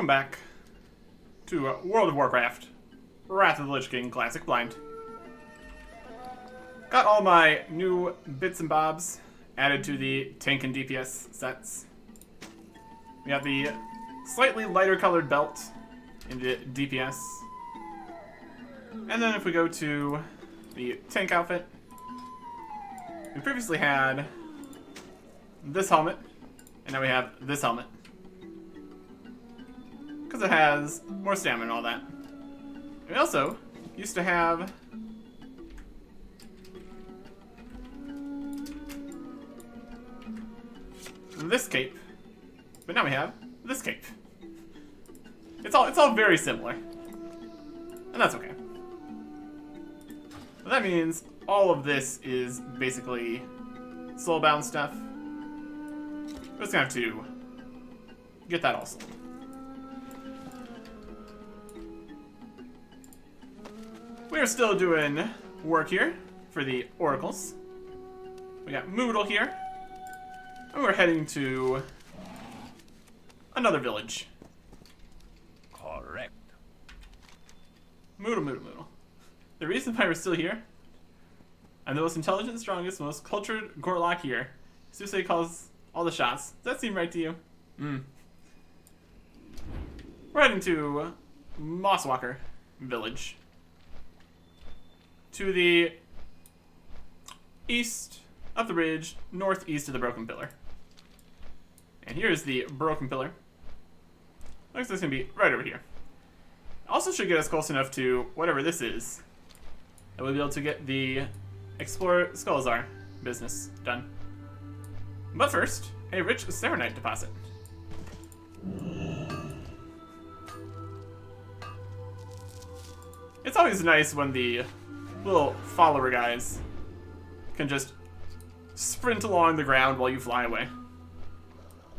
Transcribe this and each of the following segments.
Welcome back to World of Warcraft, Wrath of the Lich King Classic Blind. Got all my new bits and bobs added to the tank and DPS sets. We got the slightly lighter colored belt in the DPS. And then if we go to the tank outfit, we previously had this helmet, and now we have this helmet. Because it has more stamina and all that. And we also used to have this cape, but now we have this cape. It's all very similar, and that's okay. But that means all of this is basically soulbound stuff. We're just gonna have to get that all sold. We are still doing work here for the oracles. We got Moodle here. And we're heading to another village. Correct. Moodle. The reason why we're still here, I'm the most intelligent, strongest, most cultured WotLK here. Susei calls all the shots. Does that seem right to you? We're heading to Mosswalker Village. To the east of the ridge, northeast of the Broken Pillar. And here's the Broken Pillar. Looks like it's going to be right over here. Also should get us close enough to whatever this is that we'll be able to get the Explorer Skullzar business done. But first, a rich Serenite deposit. It's always nice when the little follower guys can just sprint along the ground while you fly away.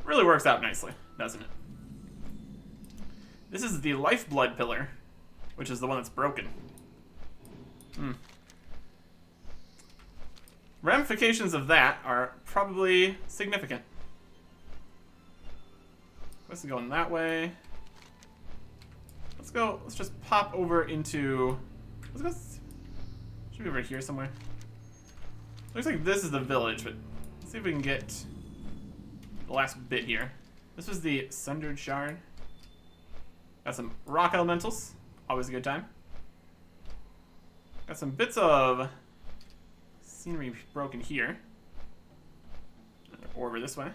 Really works out nicely, doesn't it? This is the Lifeblood Pillar, which is the one that's broken. Ramifications of that are probably significant. This is going that way. Let's just pop over into, should be over here somewhere. Looks like this is the village, but let's see if we can get the last bit here. This was the Sundered Shard. Got some rock elementals, always a good time. Got some bits of scenery broken here. Over this way.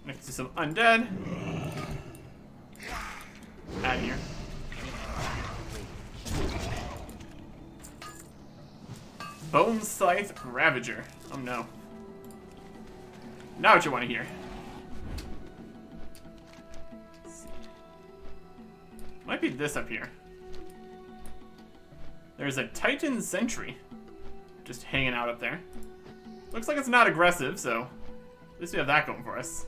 Next to some undead. Out of here. Bone Scythe Ravager. Oh no. Now what you want to hear. Let's see. Might be this up here. There's a Titan Sentry just hanging out up there. Looks like it's not aggressive, so at least we have that going for us.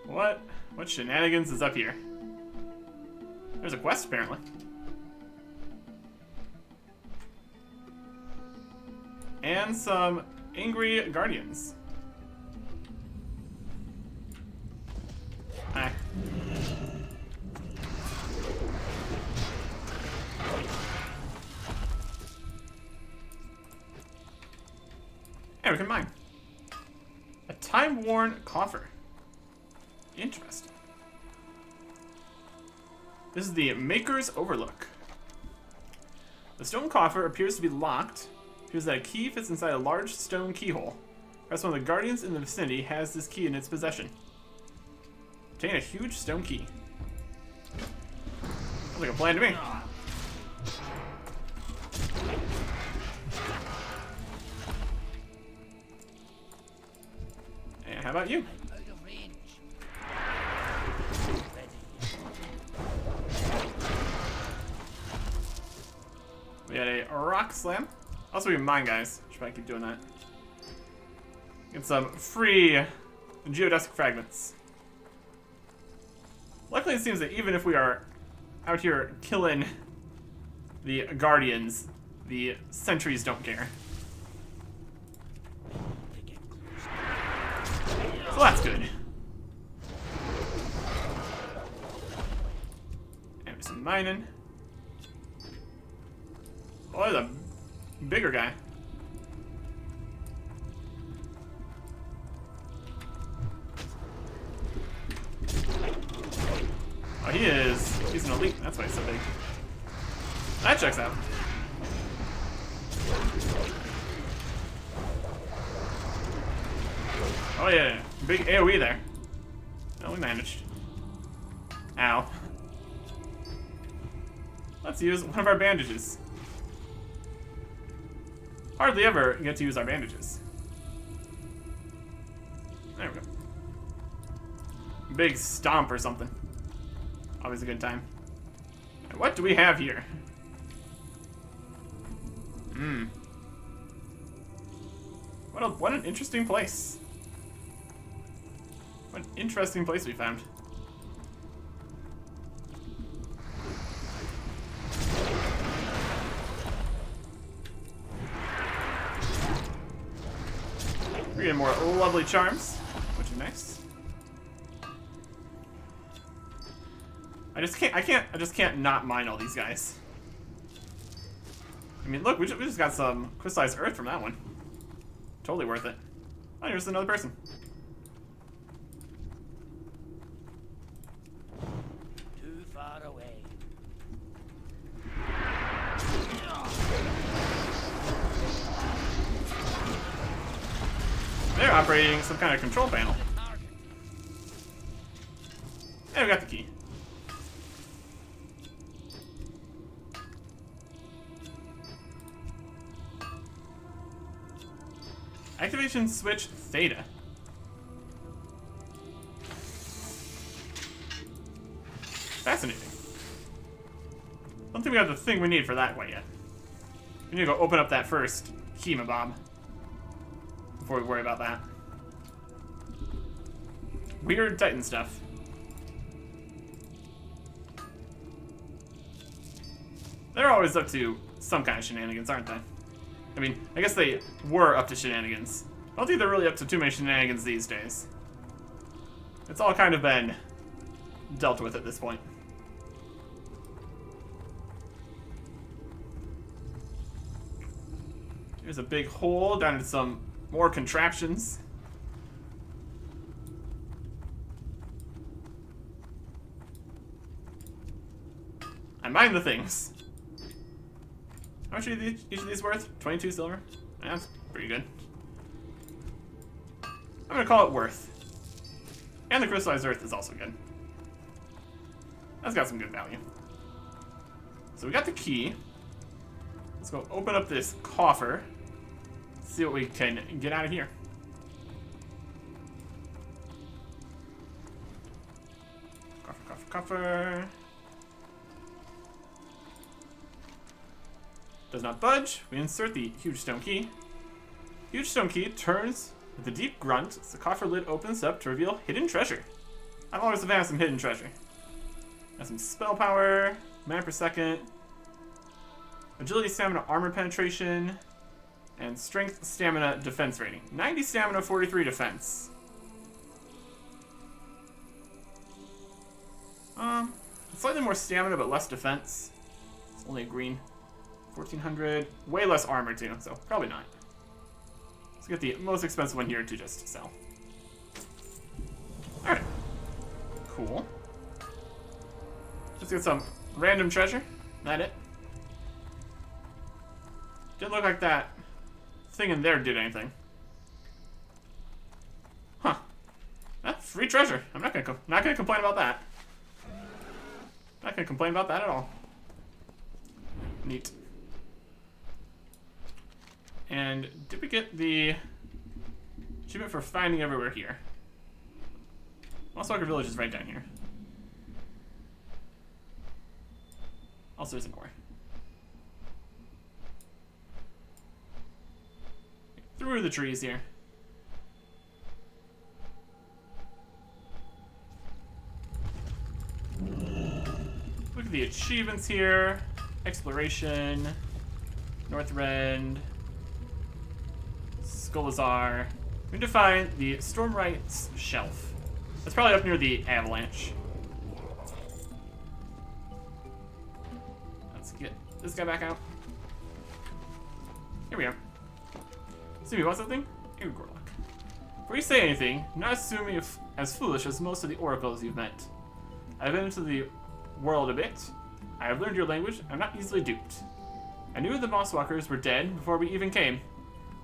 What shenanigans is up here? There's a quest, apparently. And some angry guardians. Hi. And we can mine. A time-worn coffer. Interesting. This is the Maker's Overlook. The stone coffer appears to be locked. It appears that a key fits inside a large stone keyhole. Perhaps one of the guardians in the vicinity has this key in its possession. Obtain a huge stone key. Sounds like a plan to me. And how about you? We had a rock slam. Also, we can mine, guys. Should probably keep doing that. Get some free geodesic fragments. Luckily, it seems that even if we are out here killing the guardians, the sentries don't care. So that's good. mining. Oh, there's a bigger guy. Oh, he's an elite. That's why he's so big. That checks out. Oh yeah, big AoE there. No, we managed. Ow. Let's use one of our bandages. Hardly ever get to use our bandages. There we go. Big stomp or something. Always a good time. Right, what do we have here? What an interesting place. What an interesting place we found. We're getting more lovely charms, which is nice. I just can't not mine all these guys. I mean, look, we just got some crystallized earth from that one. Totally worth it. Oh, here's another person. Too far away. They're operating some kind of control panel. And we got the key. Activation switch theta. Fascinating. Don't think we have the thing we need for that quite yet. We need to go open up that first Kemabob before we worry about that. Weird Titan stuff. They're always up to some kind of shenanigans, aren't they? I mean, I guess they were up to shenanigans. I don't think they're really up to too many shenanigans these days. It's all kind of been dealt with at this point. Here's a big hole down into some more contraptions. I mine the things. How much are each of these worth? 22 silver? That's pretty good. I'm gonna call it worth. And the crystallized earth is also good. That's got some good value. So we got the key. Let's go open up this coffer. See what we can get out of here. Coffer, coffer, coffer. Does not budge. We insert the huge stone key. Huge stone key turns with a deep grunt as the coffer lid opens up to reveal hidden treasure. I've always had some hidden treasure. Got some spell power, mana per second, agility, stamina, armor penetration, and strength, stamina, defense rating. 90 stamina, 43 defense. Slightly more stamina, but less defense. It's only a green. 1400, way less armor too, so probably not. Let's get the most expensive one here to just sell. Alright. Cool. Let's get some random treasure. That it? Didn't look like that thing in there did anything. Huh. That's free treasure. I'm not gonna complain about that. Not gonna complain about that at all. Neat. And did we get the achievement for finding everywhere here? Mosswalker Village is right down here. Also, there's more. Through the trees here. Look at the achievements here. Exploration. Northrend. Skolazar. We need to find the Stormright's Shelf. That's probably up near the Avalanche. this guy back out. Here we are. See, you want something? Here, Warlock. Before you say anything, not assume me as foolish as most of the oracles you've met. I've been into the world a bit. I have learned your language. I'm not easily duped. I knew the Mosswalkers were dead before we even came,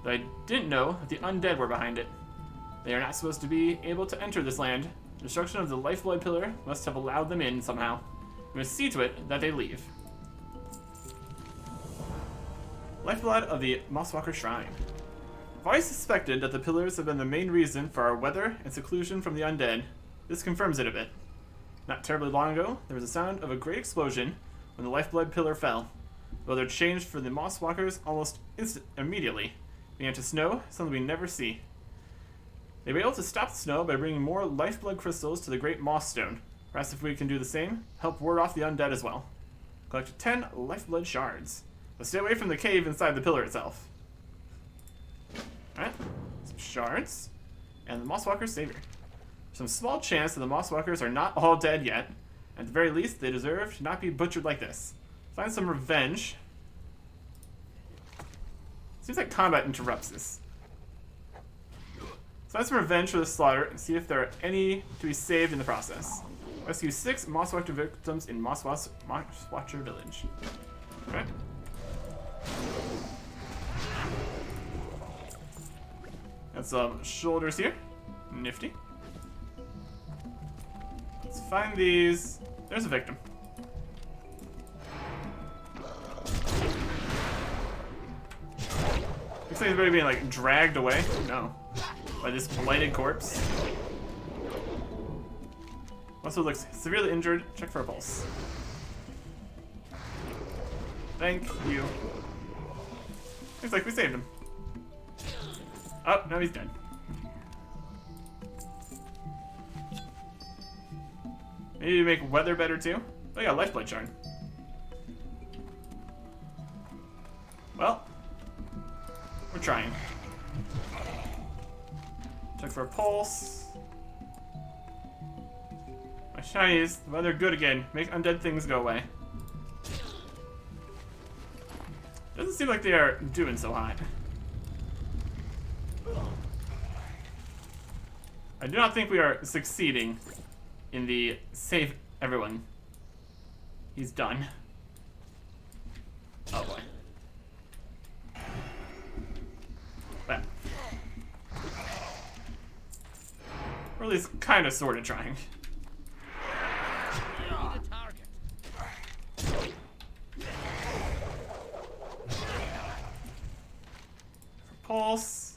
but I didn't know that the undead were behind it. They are not supposed to be able to enter this land. The destruction of the Lifeblood Pillar must have allowed them in somehow. We must see to it that they leave. Lifeblood of the Mosswalker Shrine. I've always suspected that the pillars have been the main reason for our weather and seclusion from the undead. This confirms it a bit. Not terribly long ago, there was a sound of a great explosion when the Lifeblood Pillar fell. The weather changed for the Mosswalkers almost immediately. It began to snow, something we never see. They were able to stop the snow by bringing more Lifeblood crystals to the Great Moss Stone. Perhaps if we can do the same, help ward off the undead as well. Collect 10 Lifeblood shards. But stay away from the cave inside the pillar itself. Alright, some shards. And the Mosswalker's Savior. Some small chance that the Mosswalkers are not all dead yet. At the very least, they deserve to not be butchered like this. Find some revenge. Seems like combat interrupts this. Find some revenge for the slaughter and see if there are any to be saved in the process. Rescue 6 Mosswalker victims in Mosswatcher Village. Okay. Got some shoulders here. Nifty. Let's find these. There's a victim. Looks like he's already being like dragged away. No. By this blighted corpse. Also looks severely injured. Check for a pulse. Thank you. Looks like we saved him. Oh, no, he's dead. Maybe make weather better too? Oh yeah, Lifeblood Shard. Well, we're trying. Check for a pulse. My shinies, well, they're good again. Make undead things go away. Doesn't seem like they are doing so hot. I do not think we are succeeding in the save everyone. He's done. Oh boy. Well. Or at least kind of sort of trying. Pulse.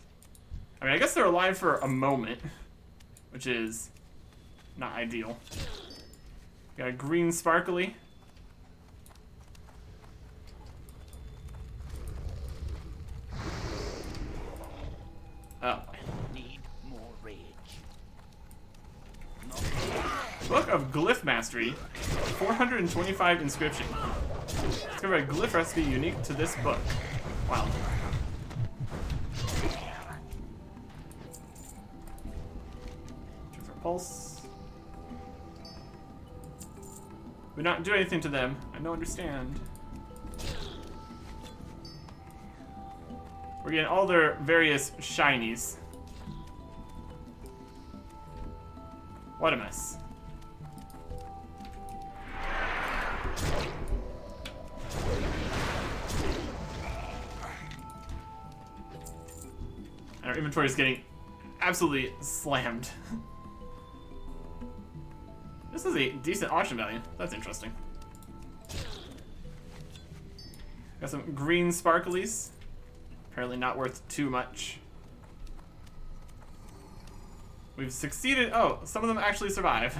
I mean, I guess they're alive for a moment, which is not ideal. Got a green sparkly. Oh. Need more rage. Book of Glyph Mastery, 425 inscription. Discover a glyph recipe unique to this book. Wow. Check for pulse. We not do anything to them. I don't understand. We're getting all their various shinies. What a mess. And our inventory is getting absolutely slammed. This is a decent auction value. That's interesting. Got some green sparklies. Apparently not worth too much. We've succeeded. Oh, some of them actually survive.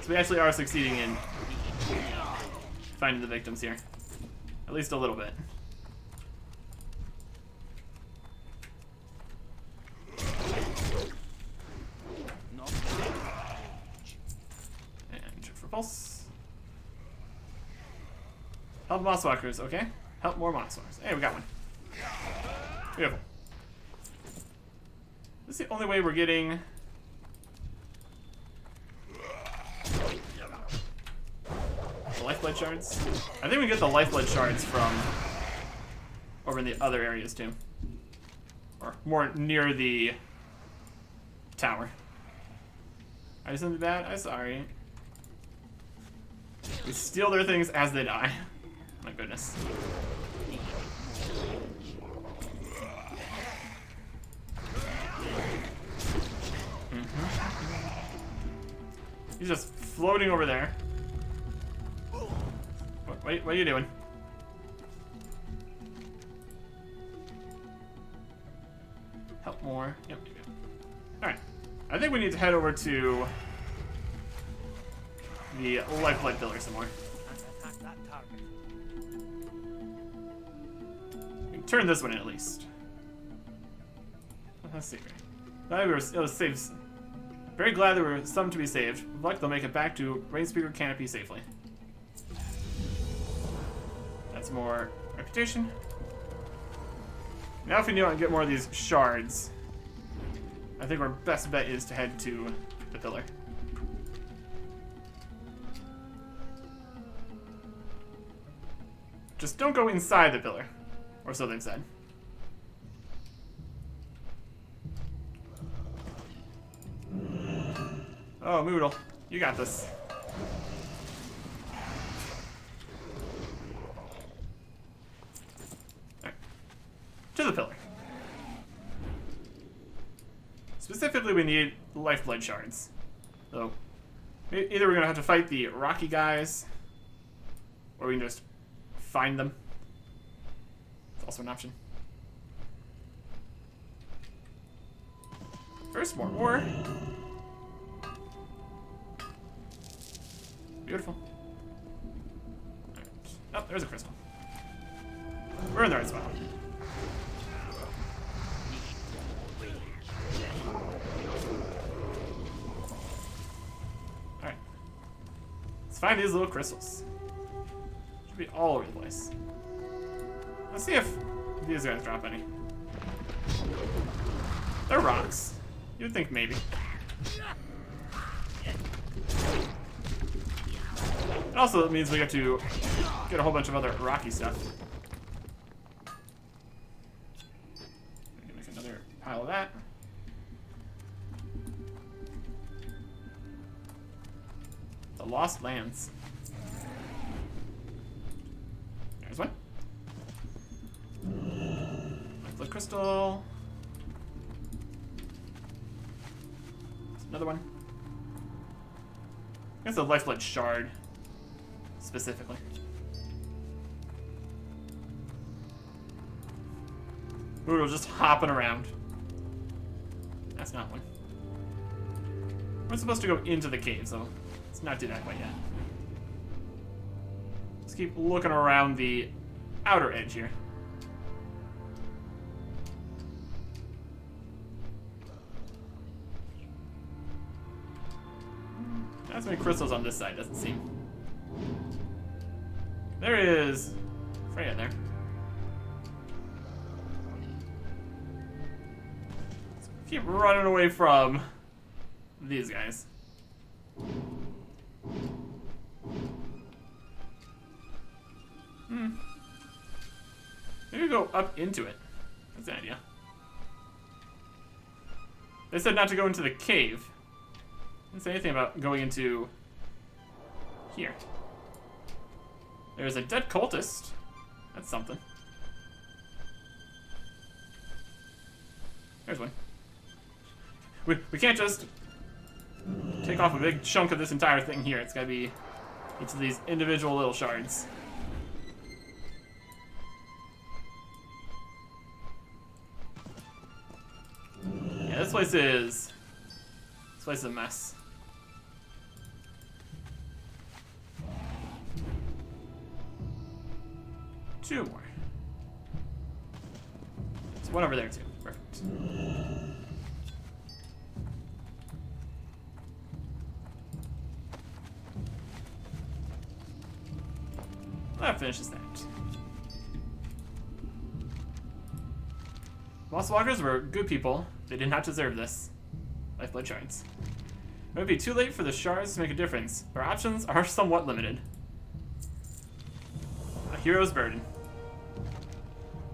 So we actually are succeeding in finding the victims here. At least a little bit. And check for pulse. Help Mosswalkers, okay? Help more Mosswalkers. Hey, we got one. Beautiful. This is the only way we're getting... The lifeblood shards? I think we get the lifeblood shards from over in the other areas too. Or more near the tower. I did something bad? I'm sorry. We steal their things as they die. My goodness. He's just floating over there. What are you doing? Help more. Yep. Alright. I think we need to head over to the lifeblood pillar some more. Attack that target. We can turn this one in at least. Let's see here. It was saved. Very glad there were some to be saved. With luck, they'll make it back to Rainspeaker Canopy safely. That's more reputation. Now if we want to get more of these shards, I think our best bet is to head to the pillar. Just don't go inside the pillar, or so they've said. Oh, Moodle, you got this. Alright. To the pillar. Specifically, we need lifeblood shards. So, either we're gonna have to fight the rocky guys, or we can just find them. It's also an option. First, more ore. Beautiful. Alright. Oh, there's a crystal. We're in the right spot. Alright. Let's find these little crystals. Should be all over the place. Let's see if these guys drop any. They're rocks. You'd think maybe. And also, it means we get to get a whole bunch of other rocky stuff. Make another pile of that. The Lost Lands. There's one. The crystal. There's another one. I guess a lifeblood shard. Specifically. We're just hopping around. That's not one. We're supposed to go into the cave, so let's not do that quite yet. Let's keep looking around the outer edge here. Not as many crystals on this side, doesn't seem. There is Freya there. Let's keep running away from these guys. Maybe go up into it. That's an idea. They said not to go into the cave. Didn't say anything about going into here. There's a dead cultist. That's something. There's one. We can't just take off a big chunk of this entire thing here. It's gotta be each of these individual little shards. Yeah, this place is a mess. Two more. There's one over there too. Perfect. That finishes that. Moss Walkers were good people. They did not deserve this. Lifeblood shards. It would be too late for the shards to make a difference. Our options are somewhat limited. Hero's Burden.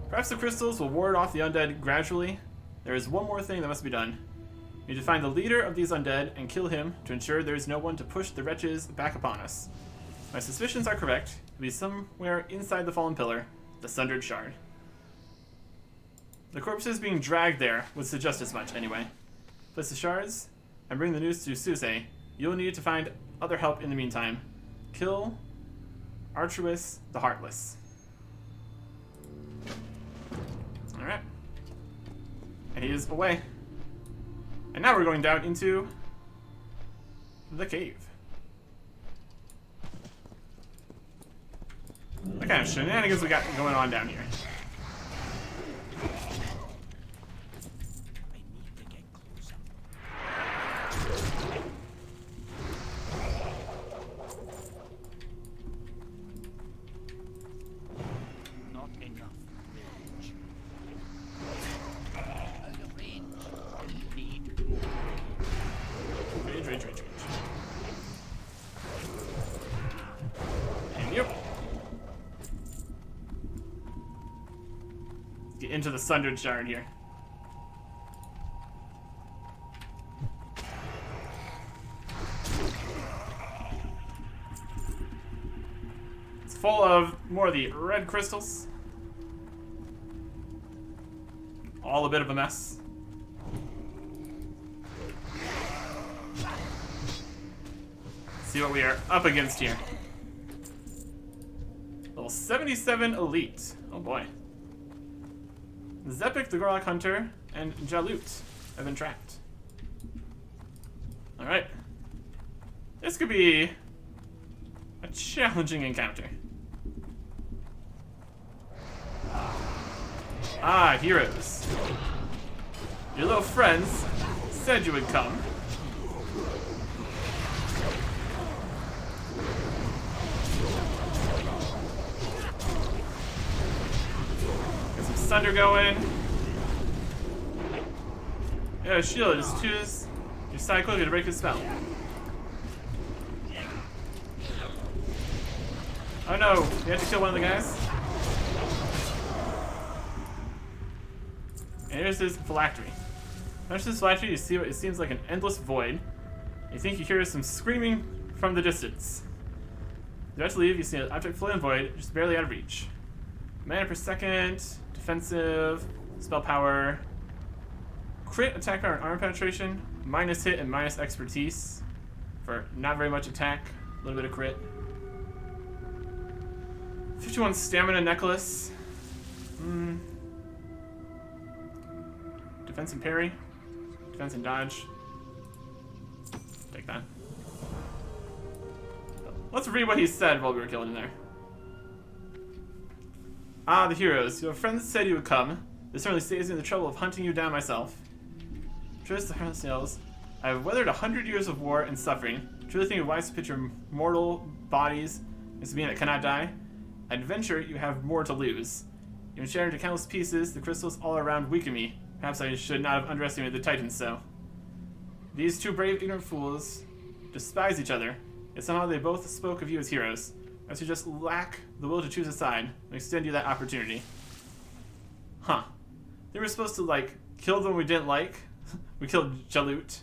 Perhaps the crystals will ward off the undead gradually. There is one more thing that must be done. We need to find the leader of these undead and kill him to ensure there is no one to push the wretches back upon us. My suspicions are correct. It'll be somewhere inside the fallen pillar, the Sundered Shard. The corpses being dragged there would suggest as much, anyway. Place the shards and bring the news to Suse. You'll need to find other help in the meantime. Kill Archuis the Heartless. Alright. And he is away. And now we're going down into the cave. What kind of shenanigans we got going on down here? I need to get closer. Not enough range. Need Range. And yep. Let's get into the Sundered Shard here. It's full of more of the red crystals. All a bit of a mess. See what we are up against here. Level 77 Elite. Oh boy. Zepik the Gorlok Hunter and Jalut have been trapped. Alright. This could be a challenging encounter. Ah, heroes. Your little friends said you would come. Thunder going. Yeah, shield. Just choose your side quickly to break the spell. Oh no, you have to kill one of the guys. And here's his phylactery. Under this phylactery, you see what it seems like an endless void. You think you hear some screaming from the distance. You have to leave, you see an object floating in void, just barely out of reach. Mana per second. Defensive, spell power, crit attack power and armor penetration, minus hit and minus expertise for not very much attack, a little bit of crit. 51 stamina necklace. Defense and parry, defense and dodge. Take that. Let's read what he said while we were killing him there. Ah, the heroes. Your friends said you would come. This certainly saves me the trouble of hunting you down myself. Trust the heartless snails. I have weathered 100 years of war and suffering. Truly think it wise to put your mortal bodies as being that cannot die. I'd venture you have more to lose. You've been shattered to countless pieces. The crystals all around weaken me. Perhaps I should not have underestimated the Titans so. These two brave, ignorant fools despise each other, yet somehow they both spoke of you as heroes. As you just lack the will to choose a side and extend you that opportunity. Huh. They were supposed to, like, kill them we didn't like. We killed Jalut.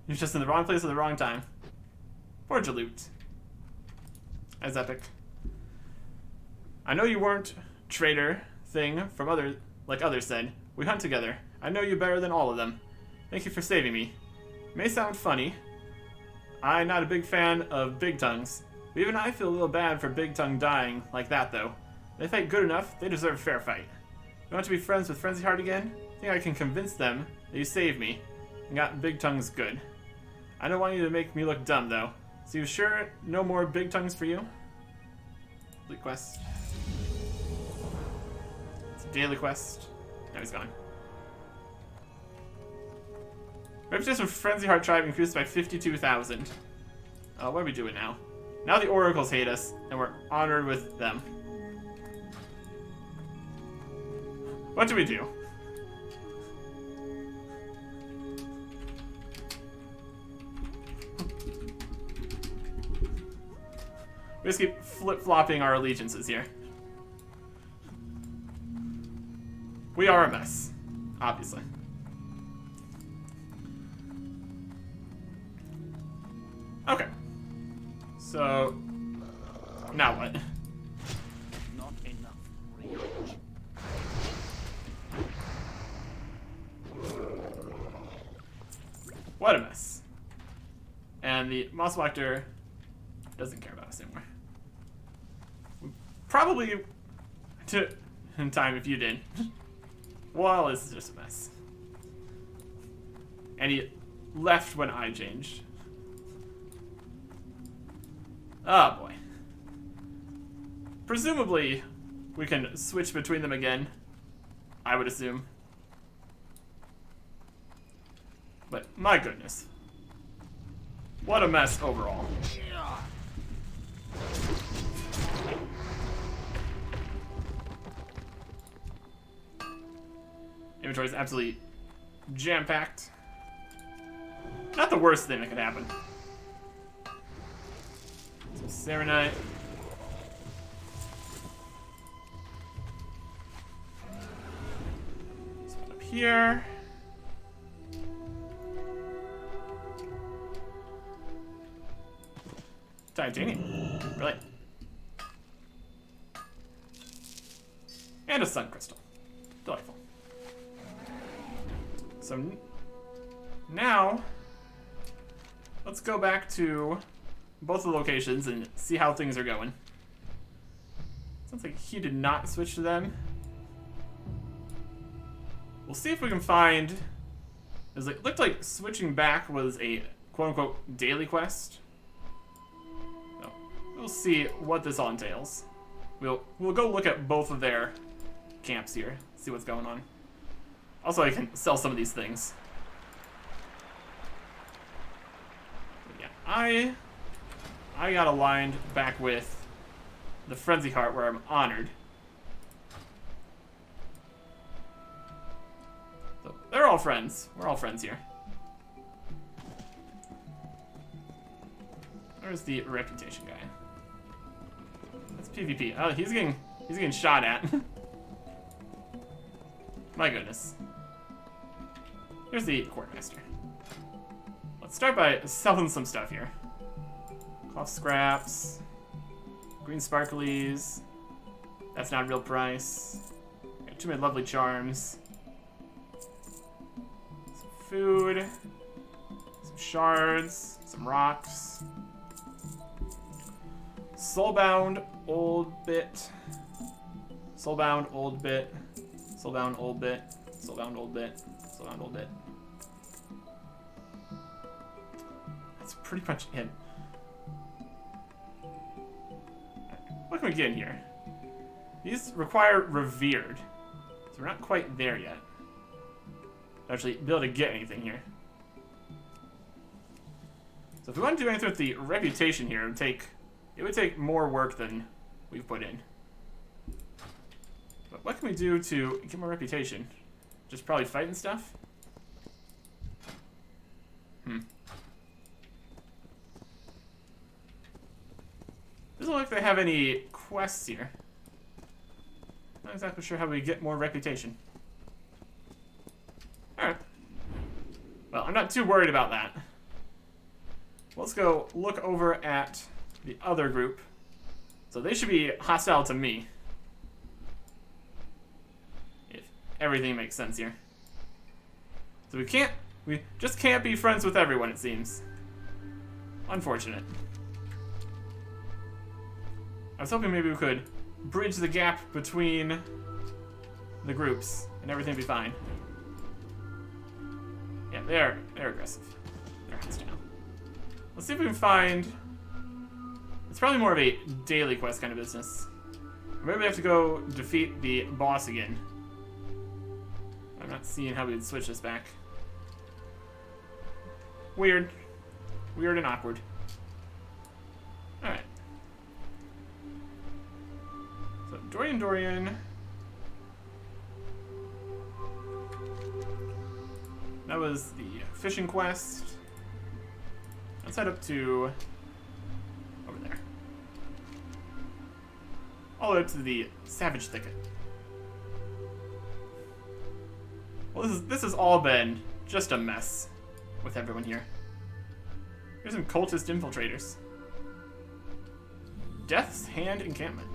He was just in the wrong place at the wrong time. Poor Jalut. As epic. I know you weren't traitor thing from others said. We hunt together. I know you better than all of them. Thank you for saving me. It may sound funny. I'm not a big fan of big tongues. But even I feel a little bad for Big Tongue dying like that, though. If they fight good enough, they deserve a fair fight. You want to be friends with Frenzy Heart again? I think I can convince them that you saved me and got Big Tongues good. I don't want you to make me look dumb, though. So you sure no more Big Tongues for you? Complete quest. It's a daily quest. Now he's gone. Reputation of Frenzy Heart Tribe increased by 52,000. What are we doing now? Now the oracles hate us, and we're honored with them. What do we do? We just keep flip-flopping our allegiances here. We are a mess, obviously. Okay. So, now what? Not enough rage. What a mess. And the moss collector doesn't care about us anymore. Probably took in time if you did. Well, this is just a mess. And he left when I changed. Oh boy. Presumably, we can switch between them again, I would assume. But my goodness. What a mess overall. Inventory is absolutely jam-packed. Not the worst thing that could happen. So Serenite. Let's put up here. Titanium. Brilliant. And a sun crystal. Delightful. So now, let's go back to both of the locations and see how things are going. Sounds like he did not switch to them. We'll see if we can find... It looked like switching back was a quote-unquote daily quest. So we'll see what this all entails. We'll go look at both of their camps here, see what's going on. Also, I can sell some of these things. But yeah, I got aligned back with the Frenzy Heart where I'm honored. So they're all friends. We're all friends here. Where's the reputation guy? That's PvP. Oh, he's getting shot at. My goodness. Here's the Quartermaster. Let's start by selling some stuff here. Cloth scraps, green sparklies. That's not a real price. Got too many lovely charms. Some food, some shards, some rocks. Soulbound old bit. Soulbound old bit. Soulbound old bit. Soulbound old bit. Soulbound old bit. That's pretty much it. What can we get in here? These require revered. So we're not quite there yet. Actually, be able to get anything here. So if we want to do anything with the reputation here, it would take more work than we've put in. But what can we do to get more reputation? Just probably fighting stuff? Doesn't look like they have any quests here. Not exactly sure how we get more reputation. Alright. Well, I'm not too worried about that. Let's go look over at the other group. So they should be hostile to me. If everything makes sense here. So we just can't be friends with everyone, it seems. Unfortunate. I was hoping maybe we could bridge the gap between the groups and everything be fine. Yeah, they're aggressive. They're hostile. Let's see if we can find... It's probably more of a daily quest kind of business. Or maybe we have to go defeat the boss again. I'm not seeing how we would switch this back. Weird. Weird and awkward. Alright. So, Dorian. That was the fishing quest. Let's head up to over there. all the way up to the Savage Thicket. Well, this has all been just a mess with everyone here. Here's some cultist infiltrators. Death's Hand encampment.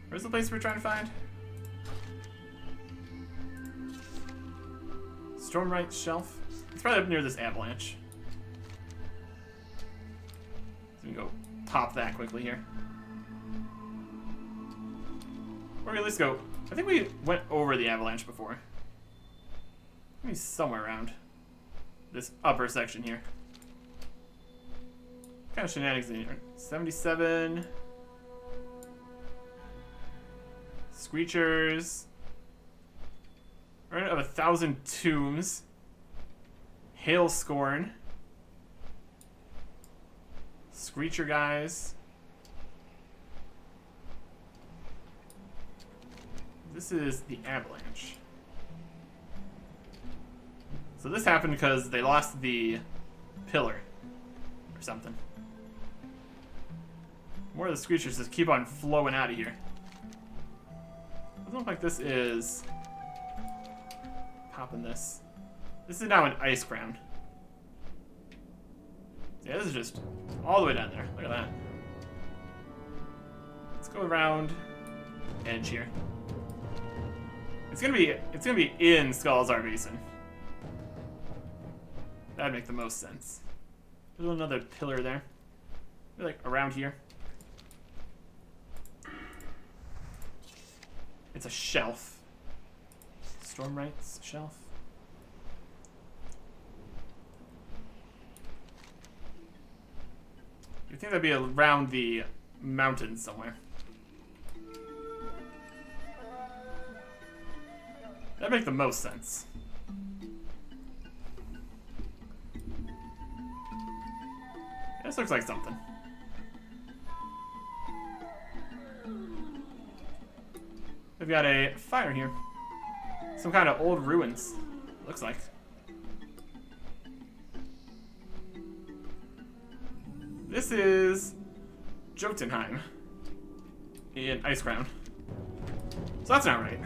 Where's the place we're trying to find? Stormlight Shelf. It's probably up near this avalanche. So we can go pop that quickly here. Or at least go. I think we went over the avalanche before. Maybe somewhere around this upper section here. What kind of shenanigans in here? 77. Screechers. Right of 1,000 tombs. Hail Scorn. Screecher guys. This is the avalanche. So this happened because they lost the pillar or something. More of the screechers just keep on flowing out of here. Doesn't look like this is popping this. This is now an ice crown. Yeah, this is just all the way down there. Look at that. Let's go around edge here. It's gonna be in Skullzar Basin. That'd make the most sense. There's another pillar there. Maybe like around here. It's a shelf. Stormlight's shelf. You'd think that'd be around the mountains somewhere. That'd make the most sense. This looks like something. We've got a fire here. Some kind of old ruins, looks like. This is Jotunheim in Icecrown. So that's not right.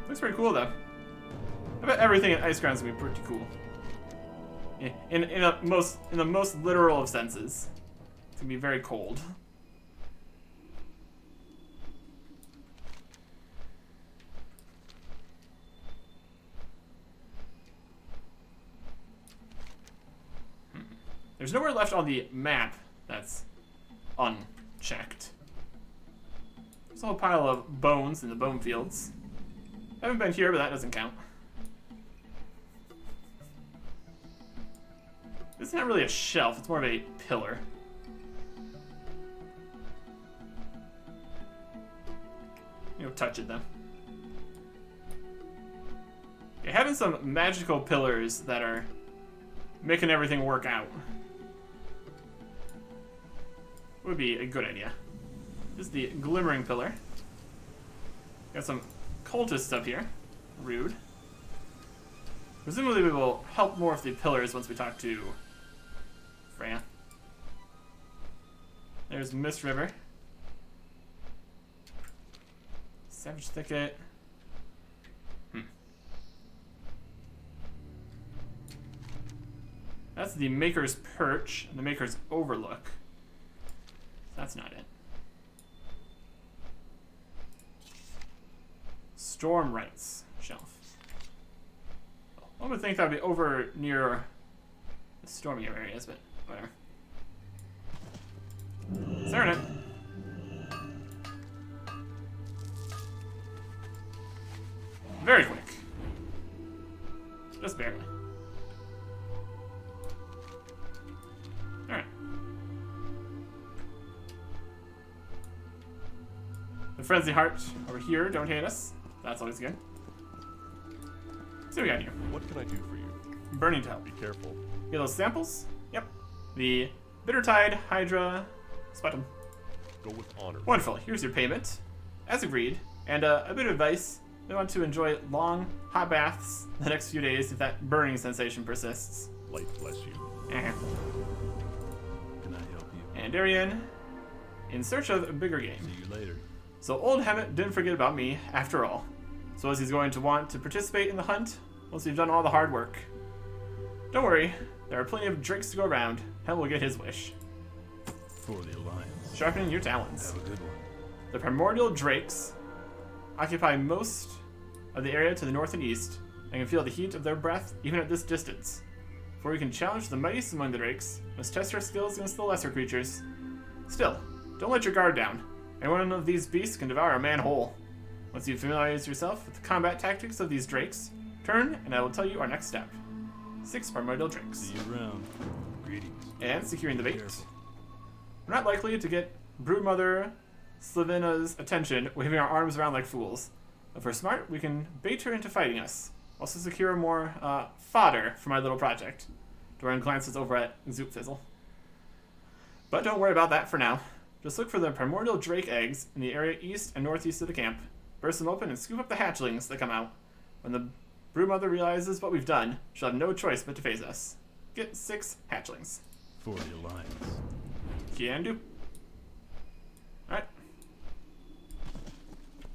Looks pretty cool though. I bet everything in Icecrown is gonna be pretty cool. In the most literal of senses. It's gonna be very cold. There's nowhere left on the map that's unchecked. There's a whole pile of bones in the bone fields. I haven't been here, but that doesn't count. This is not really a shelf, it's more of a pillar. You know, touch it though. Yeah, having some magical pillars that are making everything work out would be a good idea. This is the glimmering pillar. Got some cultists up here. Rude. Presumably we will help more with the pillars once we talk to Freya. There's Mist River. Savage Thicket. That's the Maker's Perch and the Maker's Overlook. That's not it. Storm Rights Shelf. One would think that would be over near the stormier areas, but whatever. Serenade. Very quick. Just barely. Alright. The Frenzy Heart over here, don't hate us. That's always good. So we got here. What can I do for you? Burning Tile. Be careful. Get those samples? Yep. The Bittertide Hydra Sputum. Go with honor. Wonderful. Here's your payment. As agreed. And a bit of advice. We want to enjoy long, hot baths the next few days if that burning sensation persists. Light bless you. and Darian in search of a bigger game. See you later. So old Hammett didn't forget about me after all. So as he's going to want to participate in the hunt once we've done all the hard work. Don't worry, there are plenty of drakes to go around. Hell will get his wish. For the Alliance. Sharpening your talons. Have a good one. The primordial drakes occupy most of the area to the north and east, and can feel the heat of their breath even at this distance. Before we can challenge the mightiest among the drakes, must test our skills against the lesser creatures. Still, don't let your guard down. Any one of these beasts can devour a man whole. Once you familiarize yourself with the combat tactics of these drakes, turn and I will tell you our next step. 6 primordial drakes. See you around. Greetings. And securing the bait. Careful. We're not likely to get Broodmother Slavina's attention waving our arms around like fools. If we're smart, we can bait her into fighting us. Also secure more fodder for my little project. Dorian glances over at Zoopfizzle. But don't worry about that for now. Just look for the primordial drake eggs in the area east and northeast of the camp. Burst them open and scoop up the hatchlings that come out. When the Broodmother realizes what we've done, she'll have no choice but to face us. Get 6 hatchlings. For the Alliance. Can do. Alright.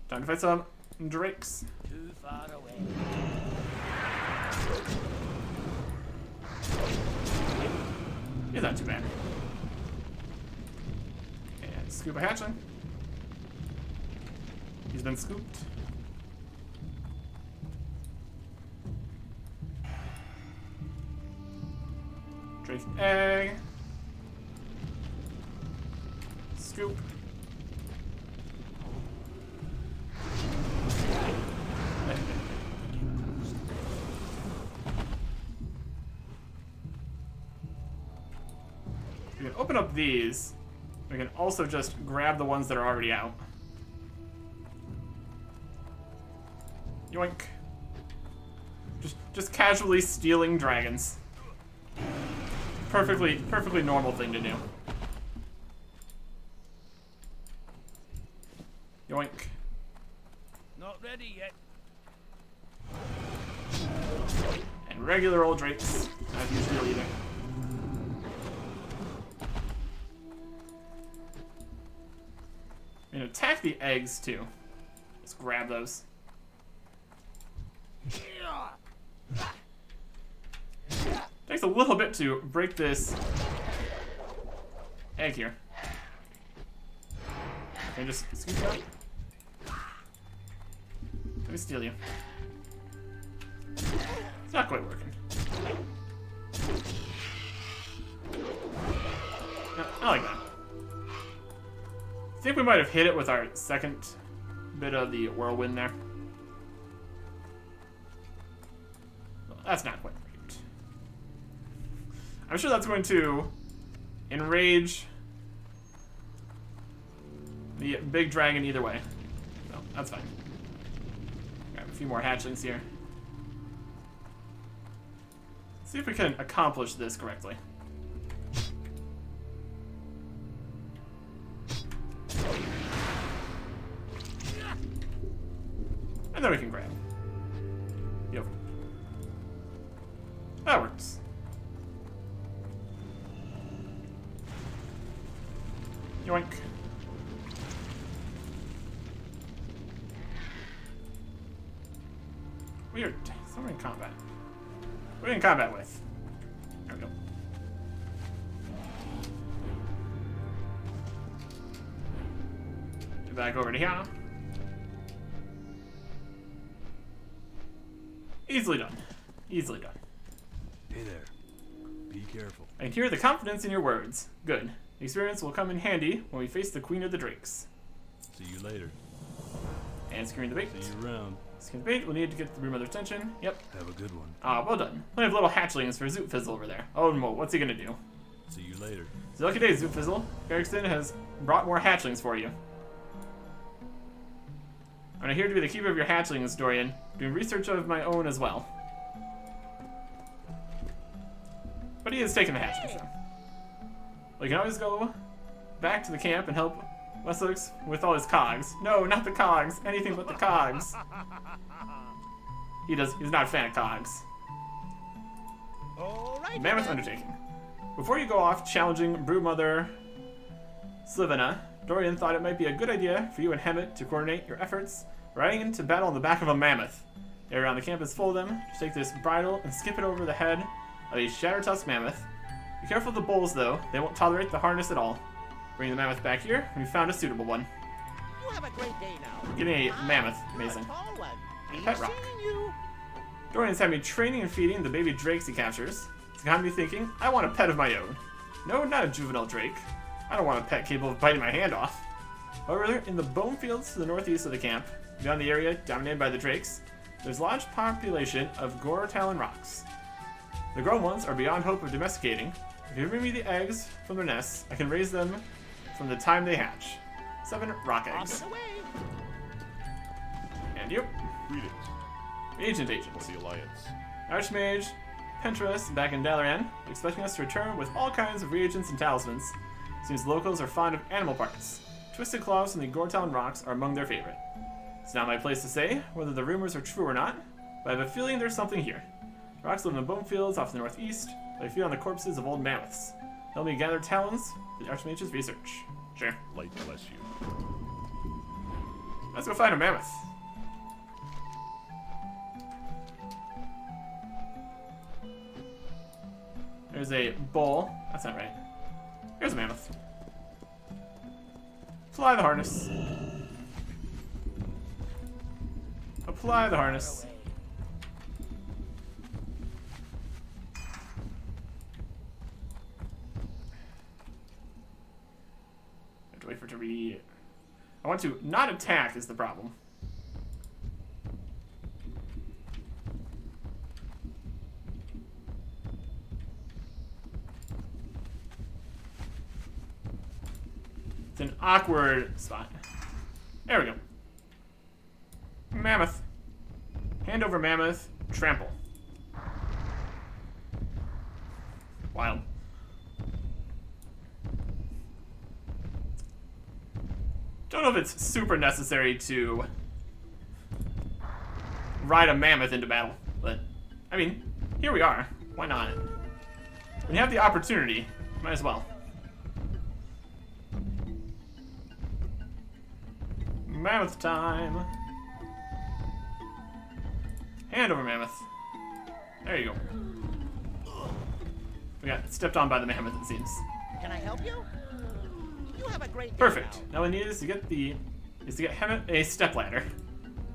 Time to fight some drakes. Too far away. He's not too bad. And scoop a hatchling. He's been scooped. Drake egg. Scoop. We can open up these. We can also just grab the ones that are already out. Yoink. Just casually stealing dragons. Perfectly normal thing to do. Yoink. Not ready yet. And regular old drakes, as usual either. And attack the eggs too. Let's grab those. Takes a little bit to break this egg here. Can I just scoop it up? Let me steal you. It's not quite working. No, I like that. I think we might have hit it with our second bit of the whirlwind there. Well, that's not quite right. I'm sure that's going to enrage the big dragon either way. So, that's fine. Grab a few more hatchlings here. Let's see if we can accomplish this correctly. And then we can grab. Yep. That works. Yoink. Weird. Someone in combat. What are you in combat with? There we go. Get back over to here. Easily done. Easily done. Hey there. Be careful. I hear the confidence in your words. Good. The experience will come in handy when we face the Queen of the Drakes. See you later. And securing the bait. See you around. Securing the bait, we'll need to get the Broodmother's attention. Yep. Have a good one. Ah, well done. Plenty of little hatchlings for Zoopfizzle over there. Oh no, what's he gonna do? See you later. It's a lucky day, Zoopfizzle. Erickson has brought more hatchlings for you. I'm here to be the keeper of your hatchlings, Dorian. Doing research of my own as well. But he has taken the hatchlings now. Well, you can always go back to the camp and help Wessex with all his cogs. No, not the cogs. Anything but the cogs. He's not a fan of cogs. All right. Mammoth undertaking. Before you go off challenging Broodmother Slivina, Dorian thought it might be a good idea for you and Hemet to coordinate your efforts riding into battle on the back of a mammoth. The area on the camp is full of them. Just take this bridle and skip it over the head of a Shattertusk mammoth. Be careful of the bulls, though. They won't tolerate the harness at all. Bring the mammoth back here when we found a suitable one. You have a great day now. Getting a mammoth. Amazing. Pet rock. Dorian's had me training and feeding the baby drakes he captures. It's got me thinking, I want a pet of my own. No, not a juvenile drake. I don't want a pet capable of biting my hand off. However, in the bone fields to the northeast of the camp, beyond the area dominated by the drakes, there's a large population of Gore-Talon rocks. The grown ones are beyond hope of domesticating. If you bring me the eggs from their nests, I can raise them from the time they hatch. 7 rock eggs. And you. Greetings. Agent. What's the alliance? Archmage, Pentras, back in Dalaran, expecting us to return with all kinds of reagents and talismans. Seems locals are fond of animal parts. Twisted claws from the Gore-Talon rocks are among their favorite. It's not my place to say whether the rumors are true or not, but I have a feeling there's something here. The rocks live in the bone fields off the northeast, but they feed on the corpses of old mammoths. Help me gather talons for the Archmage's research. Sure. Light bless you. Let's go find a mammoth. There's a bull. That's not right. Here's a mammoth. Apply the harness. Apply the harness. I have to wait for it to read. I want to not attack is the problem. It's an awkward spot. There we go. Mammoth. Hand over mammoth. Trample. Wild. Don't know if it's super necessary to ride a mammoth into battle, but I mean, here we are. Why not? When you have the opportunity, might as well. Mammoth time. Hand over mammoth. There you go. We got stepped on by the mammoth, it seems. Can I help you? You have a great day Perfect. now. Now we need is to get Hemet a stepladder.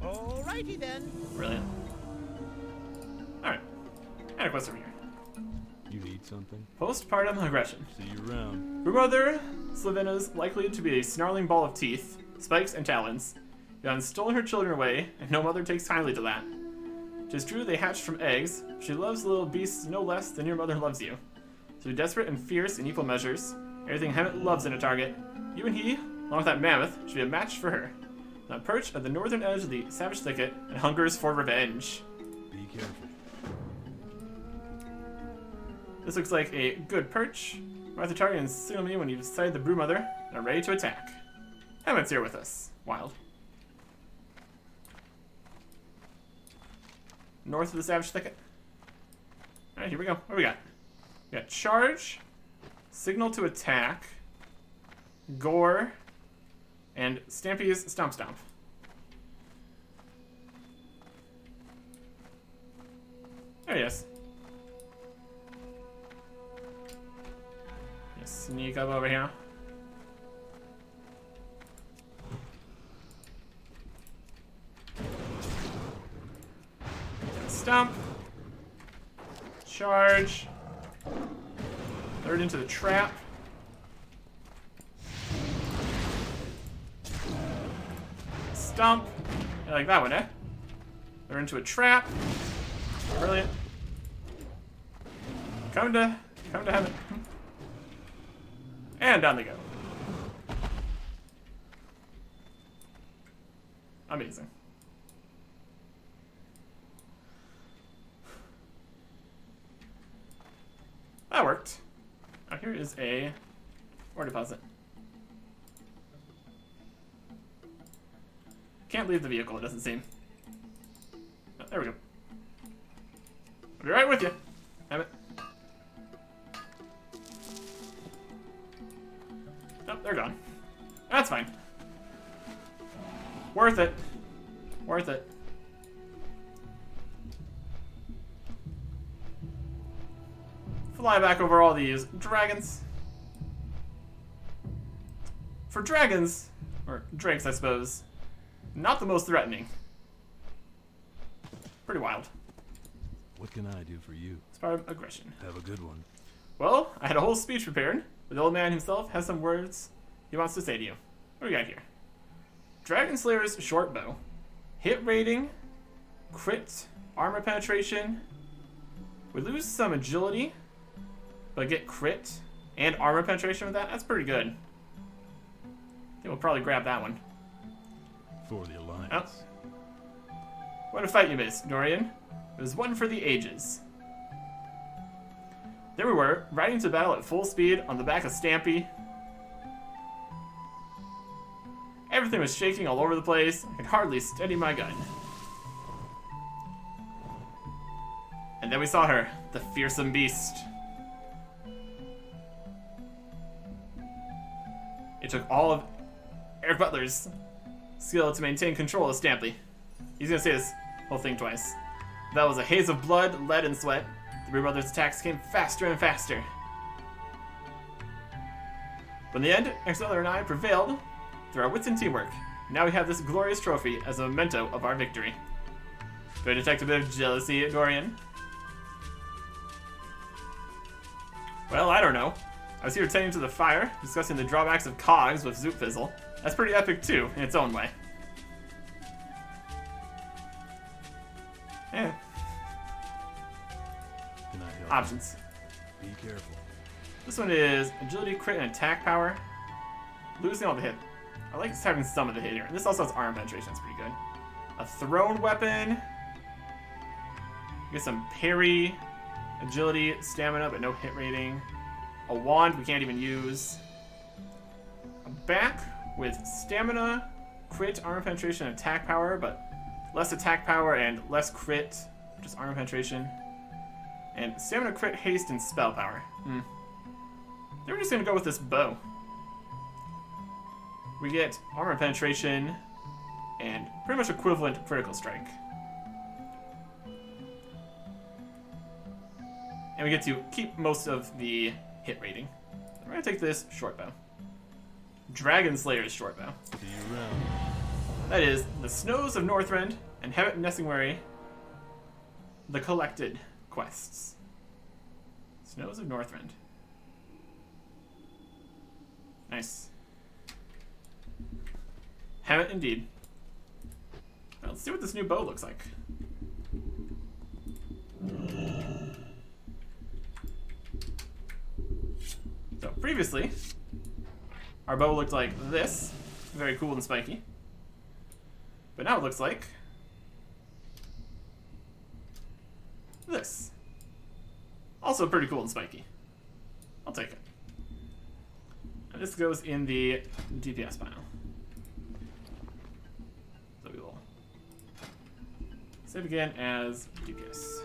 Alrighty then. Brilliant. Alright. And a quest over here. You need something? Postpartum aggression. See you around. Brewmother Slavina's likely to be a snarling ball of teeth, spikes, and talons. You have stolen her children away, and no mother takes kindly to that. 'Tis true they hatched from eggs. She loves the little beasts no less than your mother loves you. So be desperate and fierce in equal measures. Everything Hemet loves in a target. You and he, along with that mammoth, should be a match for her. Now perch at the northern edge of the savage thicket and hungers for revenge. Be careful. This looks like a good perch. Mark the target and signal me when you've sighted the Brewmother and are ready to attack. Hemet's here with us. Wild. North of the savage thicket. Alright, here we go. What do we got? We got charge, signal to attack, gore, and Stampy's stomp stomp. There he is. Just sneak up over here. Stomp. Charge. Third into the trap. Stomp. I like that one, eh? They're into a trap. Brilliant. Come to heaven. And down they go. Amazing. That worked. Now here is a ore deposit. Can't leave the vehicle, it doesn't seem. Oh, there we go. I'll be right with you. Have it. Oh, they're gone. That's fine. Worth it. Worth it. Fly back over all these dragons. For dragons, or drakes I suppose, not the most threatening. Pretty wild. What can I do for you? It's part of aggression. Have a good one. Well, I had a whole speech prepared, but the old man himself has some words he wants to say to you. What do we got here? Dragon Slayer's short bow. Hit rating, crit, armor penetration. We lose some agility, but get crit and armor penetration with that. That's pretty good. I think we'll probably grab that one. For the Alliance. Oh. What a fight you missed, Dorian. It was one for the ages. There we were, riding to battle at full speed on the back of Stampy. Everything was shaking all over the place. I could hardly steady my gun. And then we saw her, the fearsome beast. It took all of Eric Butler's skill to maintain control of Stampy. He's gonna say this whole thing twice. That was a haze of blood, lead, and sweat. The Three Brothers' attacks came faster and faster. But in the end, Eric Butler and I prevailed through our wits and teamwork. Now we have this glorious trophy as a memento of our victory. Do I detect a bit of jealousy, Dorian? Well, I don't know. I was here tending to the fire, discussing the drawbacks of cogs with Zoot Fizzle. That's pretty epic too, in its own way. Eh. Can I help? Options. Be careful. This one is agility, crit, and attack power. Losing all the hit. I like having some of the hit here. And this also has armor penetration, that's pretty good. A thrown weapon. Get some parry, agility, stamina, but no hit rating. A wand we can't even use. A back with stamina, crit, armor penetration, and attack power, but less attack power and less crit, just armor penetration. And stamina, crit, haste, and spell power. They were just gonna go with this bow. We get armor penetration and pretty much equivalent critical strike. And we get to keep most of the hit rating. We're gonna take this short bow. Dragon Slayer's short bow. See you around. That is the Snows of Northrend and Hemet Nessingwary, the collected quests. Snows of Northrend. Nice. Hemet indeed. Well, let's see what this new bow looks like. So previously, our bow looked like this. Very cool and spiky. But now it looks like this. Also pretty cool and spiky. I'll take it. And this goes in the DPS pile. So we will save again as DPS.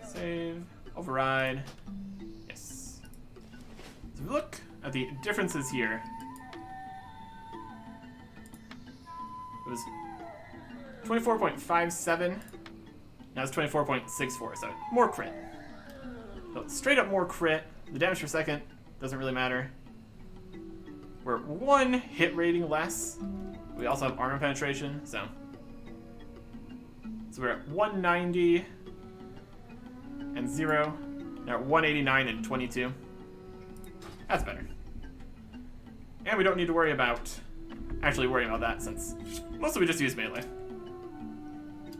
Save, override. Yes. So if we look at the differences here, it was 24.57. Now it's 24.64, so more crit. So straight up more crit. The damage per second doesn't really matter. We're 1 hit rating less. We also have armor penetration, so we're at 190 and 0. Now at 189 and 22. That's better. And we don't need to worry about actually worrying about that, since mostly we just use melee.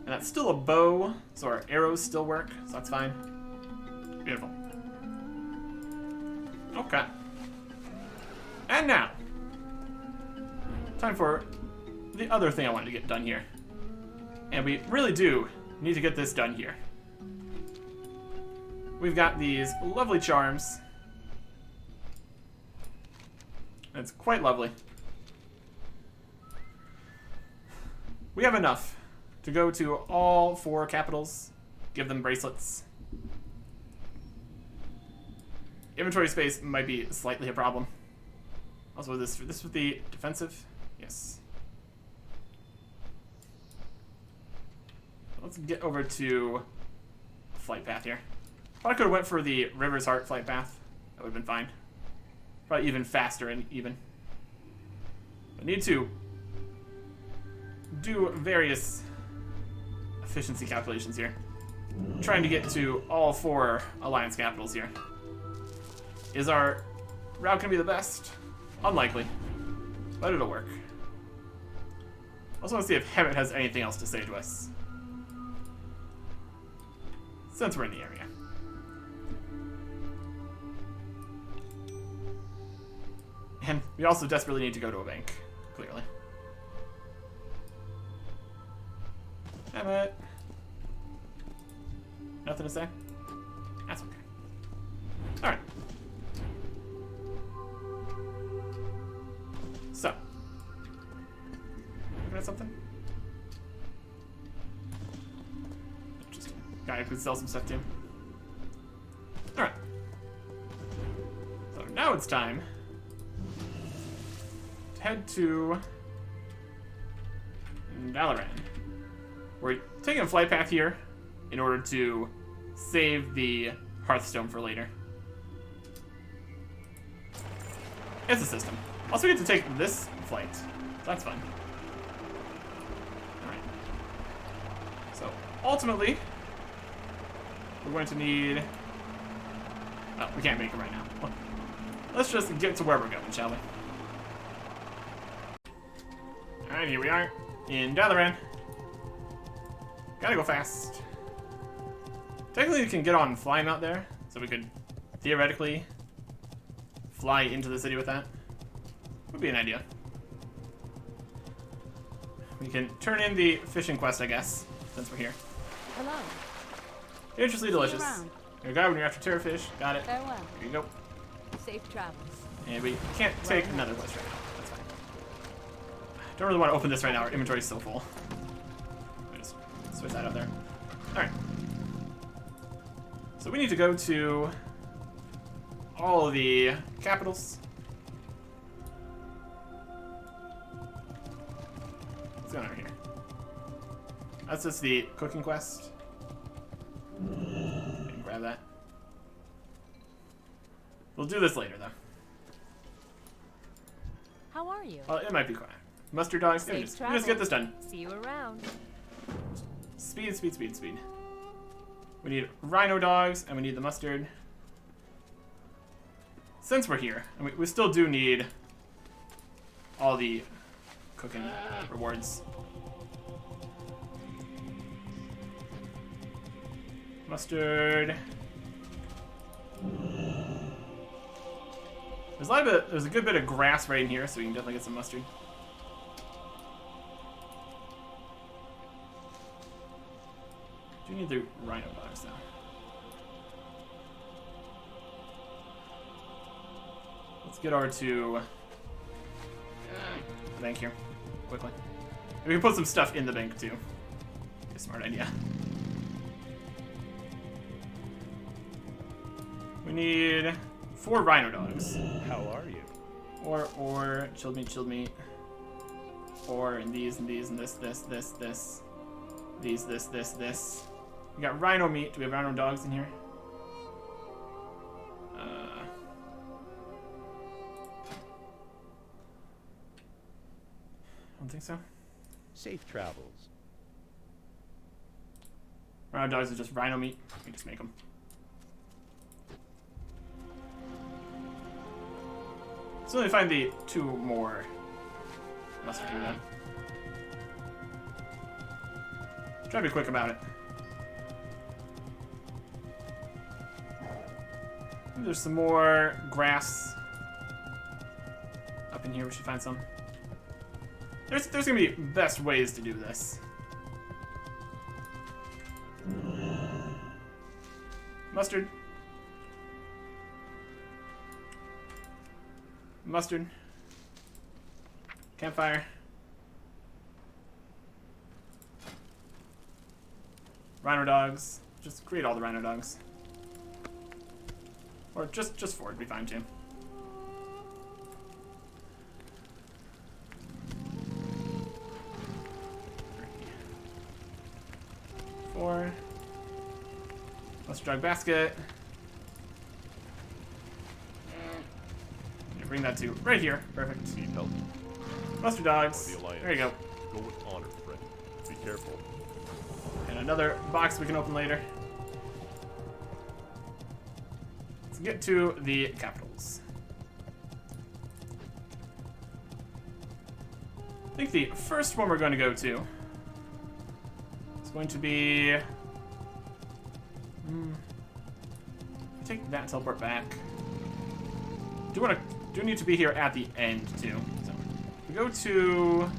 And that's still a bow, so our arrows still work, so that's fine. Beautiful. Okay. And now, time for the other thing I wanted to get done here. And we really do need to get this done here. We've got these lovely charms. It's quite lovely. We have enough to go to all 4 capitals, give them bracelets. inventory space might be slightly a problem. Also, this with the defensive? Yes. Let's get over to flight path here. Probably could have went for the River's Heart flight path. That would have been fine. Probably even faster and even. But need to do various efficiency calculations here. Trying to get to all 4 Alliance capitals here. Is our route going to be the best? Unlikely. But it'll work. Also want to see if Hemet has anything else to say to us. Since we're in the area. And we also desperately need to go to a bank, clearly. Hemet. Nothing to say? That's okay. Alright. So. Looking at something? Interesting. Guy who could sell some stuff to him. Alright. So now it's time to head to Dalaran. We're taking a flight path here in order to save the Hearthstone for later. It's a system. Also, we get to take this flight. So that's fun. Alright. So, ultimately, we're going to need... Oh, we can't make it right now. Well, let's just get to where we're going, shall we? Alright, here we are. In Dalaran. Gotta go fast. Technically, we can get on flying out there, so we could theoretically fly into the city with that. Would be an idea. We can turn in the fishing quest, I guess, since we're here. Hello. Interestingly delicious. You're a guy when you're after terrorfish. Got it. Farewell. Here you go. Safe travels. And we can't take another quest right now. That's fine. Don't really want to open this right now. Our inventory is so full. Just switch that out there. Alright. So we need to go to all of the capitals. What's going on over here? That's just the cooking quest. Grab that. We'll do this later, though. How are you? Well, it might be quiet. Mustard dogs. Let me just get this done. See you around. Speed, speed, speed, speed. We need rhino dogs, and we need the mustard. Since we're here, and we still do need all the cooking rewards. Mustard. There's a good bit of grass right in here, so we can definitely get some mustard. Do need the rhino dogs, though. Let's get over to the bank here, quickly. And we can put some stuff in the bank, too. Be a smart idea. We need 4 rhino dogs. How are you? Or, chilled meat. Or, and these, and this. These, this. We got rhino meat. Do we have rhino dogs in here? I don't think so. Safe travels. Rhino dogs are just rhino meat. We can just make them. So let me find the 2 more mustard here then. Try to be quick about it. There's some more grass up in here. We should find some. There's gonna be best ways to do this. Mustard. Mustard. Campfire. Rhino dogs. Just create all the rhino dogs. Or just 4 would be fine too. 4. Let's drug basket. Yeah, bring that to right here. Perfect. Need help. Mustard dogs. For the Alliance. There you go. Go with honor, friend. Be careful. And another box we can open later. Let's get to the capitals. I think the first one we're going to go to is going to be... take that teleport back. Do need to be here at the end too. So we go to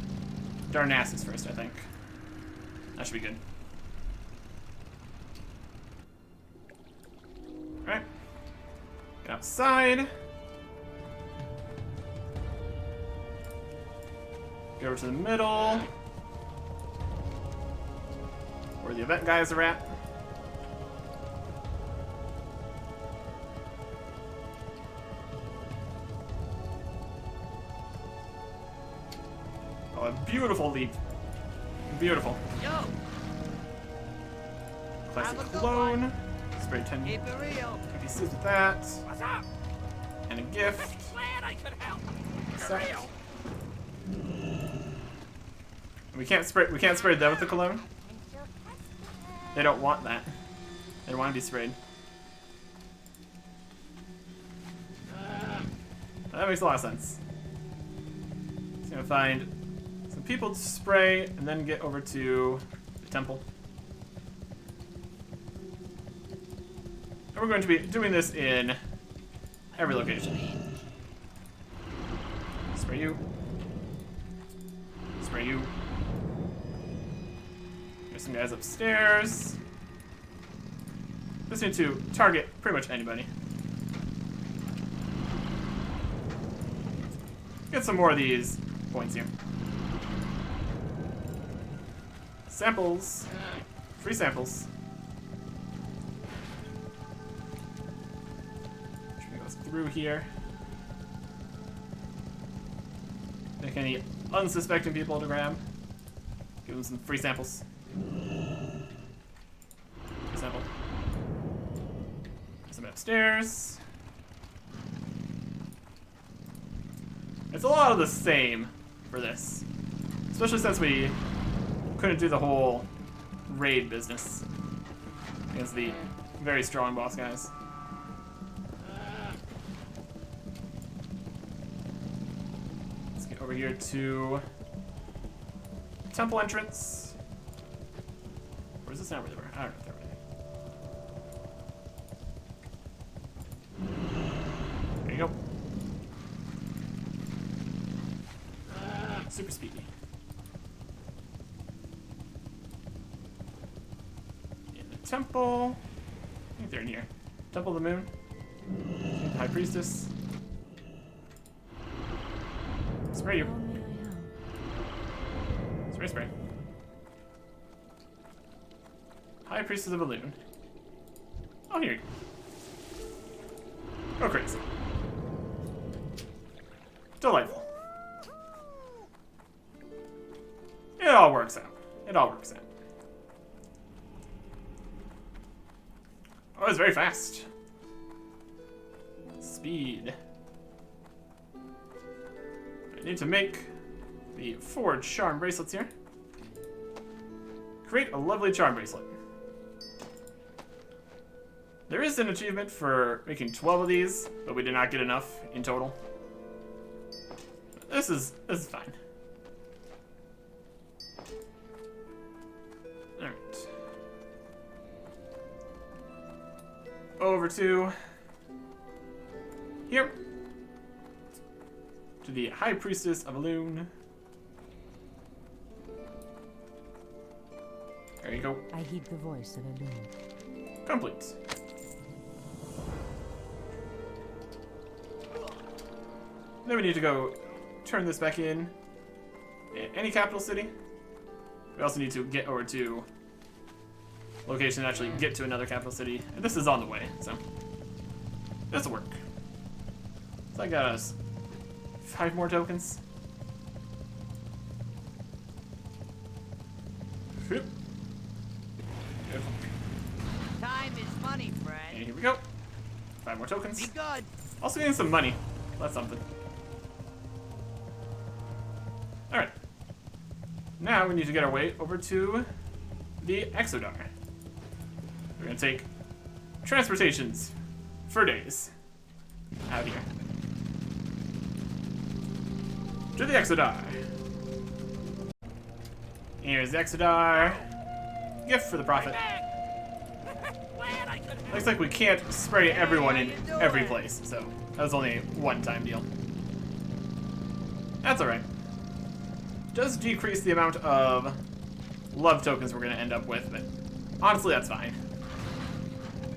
Darnassus first, I think. That should be good. Alright. Get outside. Go over to the middle. Where the event guys are at. Oh, a beautiful leap. Beautiful. Yo, Classic Have a good clone. Spray 10 keep it real. PCs with that. What's up? And a gift. Glad I could help. Set. real. We can't spray them with the cologne. They don't want that. They don't want to be sprayed. That makes a lot of sense. So I'm gonna find some people to spray and then get over to the temple. And we're going to be doing this in every location. Spray you. Spray you. There's some guys upstairs. Just need to target pretty much anybody. Get some more of these points here. Samples. Free samples. Which goes through here. Pick any unsuspecting people to grab. Give them some free samples. Free sample. Some upstairs. It's a lot of the same for this. Especially since we couldn't do the whole raid business against the very strong boss guys. Let's get over here to temple entrance. Or is this not where they were? I don't know if they're ready. There you go. Super speedy. In the temple. I think they're in here. Temple of the Moon. High Priestess. Spray you. Spray, spray. High Priestess of Elune. Oh, here you go. Go crazy. Delightful. It all works out. It all works out. Oh, it's very fast. Speed. I need to make the forged charm bracelets here. Create a lovely charm bracelet. There is an achievement for making 12 of these, but we did not get enough in total. This is fine. Alright. Over to here. To the High Priestess of Elune. There you go. I heed the voice of Elune. Complete. Then we need to go turn this back in any capital city. We also need to get over to location and actually get to another capital city. And this is on the way, so. This'll work. So I got us 5 more tokens. Whoop. Beautiful. Time is money, And friend. here we go. 5 more tokens. Be good. Also getting some money. That's something. Alright. Now we need to get our way over to the Exodar. We're gonna take transportations for days out here. To the Exodar. Here's the Exodar. Gift for the Prophet. Looks like we can't spray everyone in every place, so that was only a one-time deal. That's alright. Does decrease the amount of love tokens we're gonna end up with, but honestly that's fine.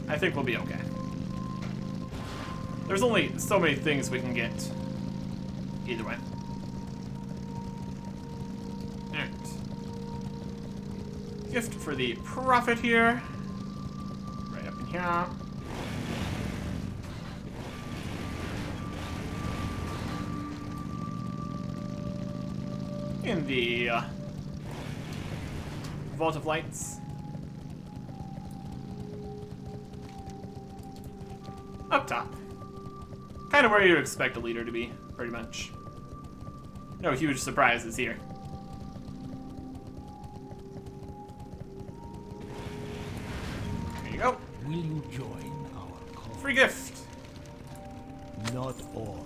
I think we'll be okay. There's only so many things we can get either way. Alright. Gift for the Prophet here. Right up in here. In the Vault of Lights. Up top. Kind of where you'd expect a leader to be, pretty much. No huge surprises here. There you go. Will you join our cause? Free gift. Not all.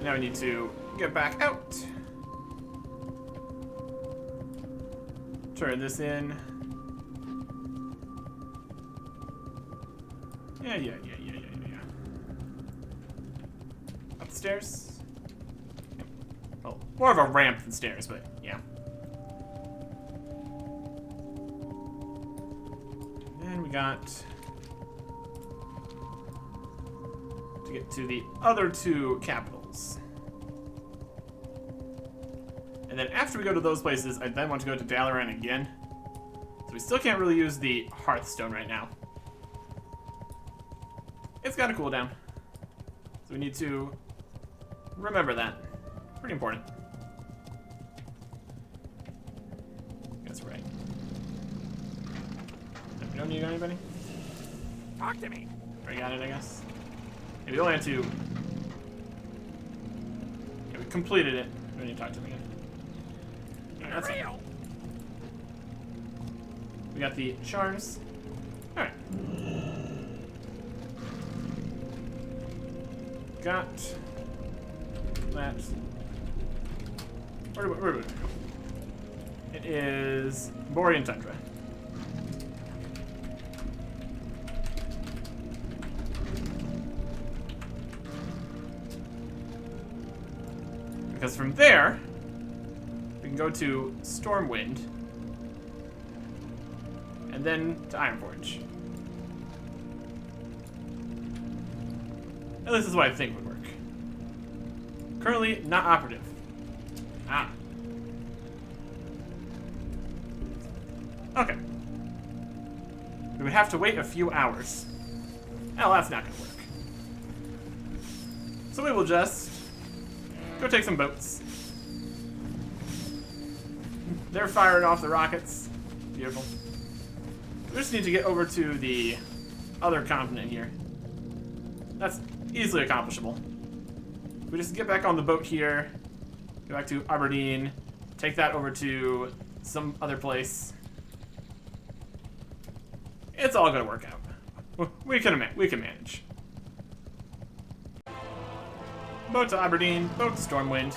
Now we need to get back out. Turn this in. Yeah. Upstairs. Well, more of a ramp than stairs, but yeah. Then we got to get to the other 2 capitals. And then after we go to those places, I then want to go to Dalaran again. So we still can't really use the Hearthstone right now. It's got a cooldown. So we need to remember that. Pretty important. That's right. We don't need anybody? Talk to me. Already got it, I guess. Yeah, we only had to... Yeah, we completed it. We don't need to talk to them again. Alright, that's it. We got the charms. Alright. Got that. Where do we go? It is Borean Tundra. Because from there, we can go to Stormwind, and then to Ironforge. At least this is what I think would work. Currently, not operative. Ah. Okay. We would have to wait a few hours. Well, that's not gonna work. So we will just go take some boats. They're firing off the rockets. Beautiful. We just need to get over to the other continent here. That's easily accomplishable. We just get back on the boat here, go back to Aberdeen, take that over to some other place. It's all gonna work out. We can manage. Boat to Aberdeen, boat to Stormwind.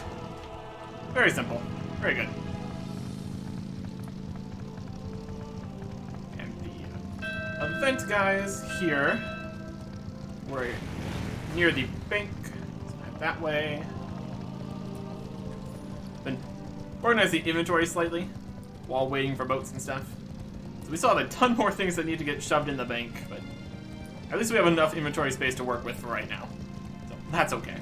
Very simple. Very good. And the event guys here. We're near the bank. That way. Then organize the inventory slightly while waiting for boats and stuff. So we still have a ton more things that need to get shoved in the bank, but at least we have enough inventory space to work with for right now. So that's okay.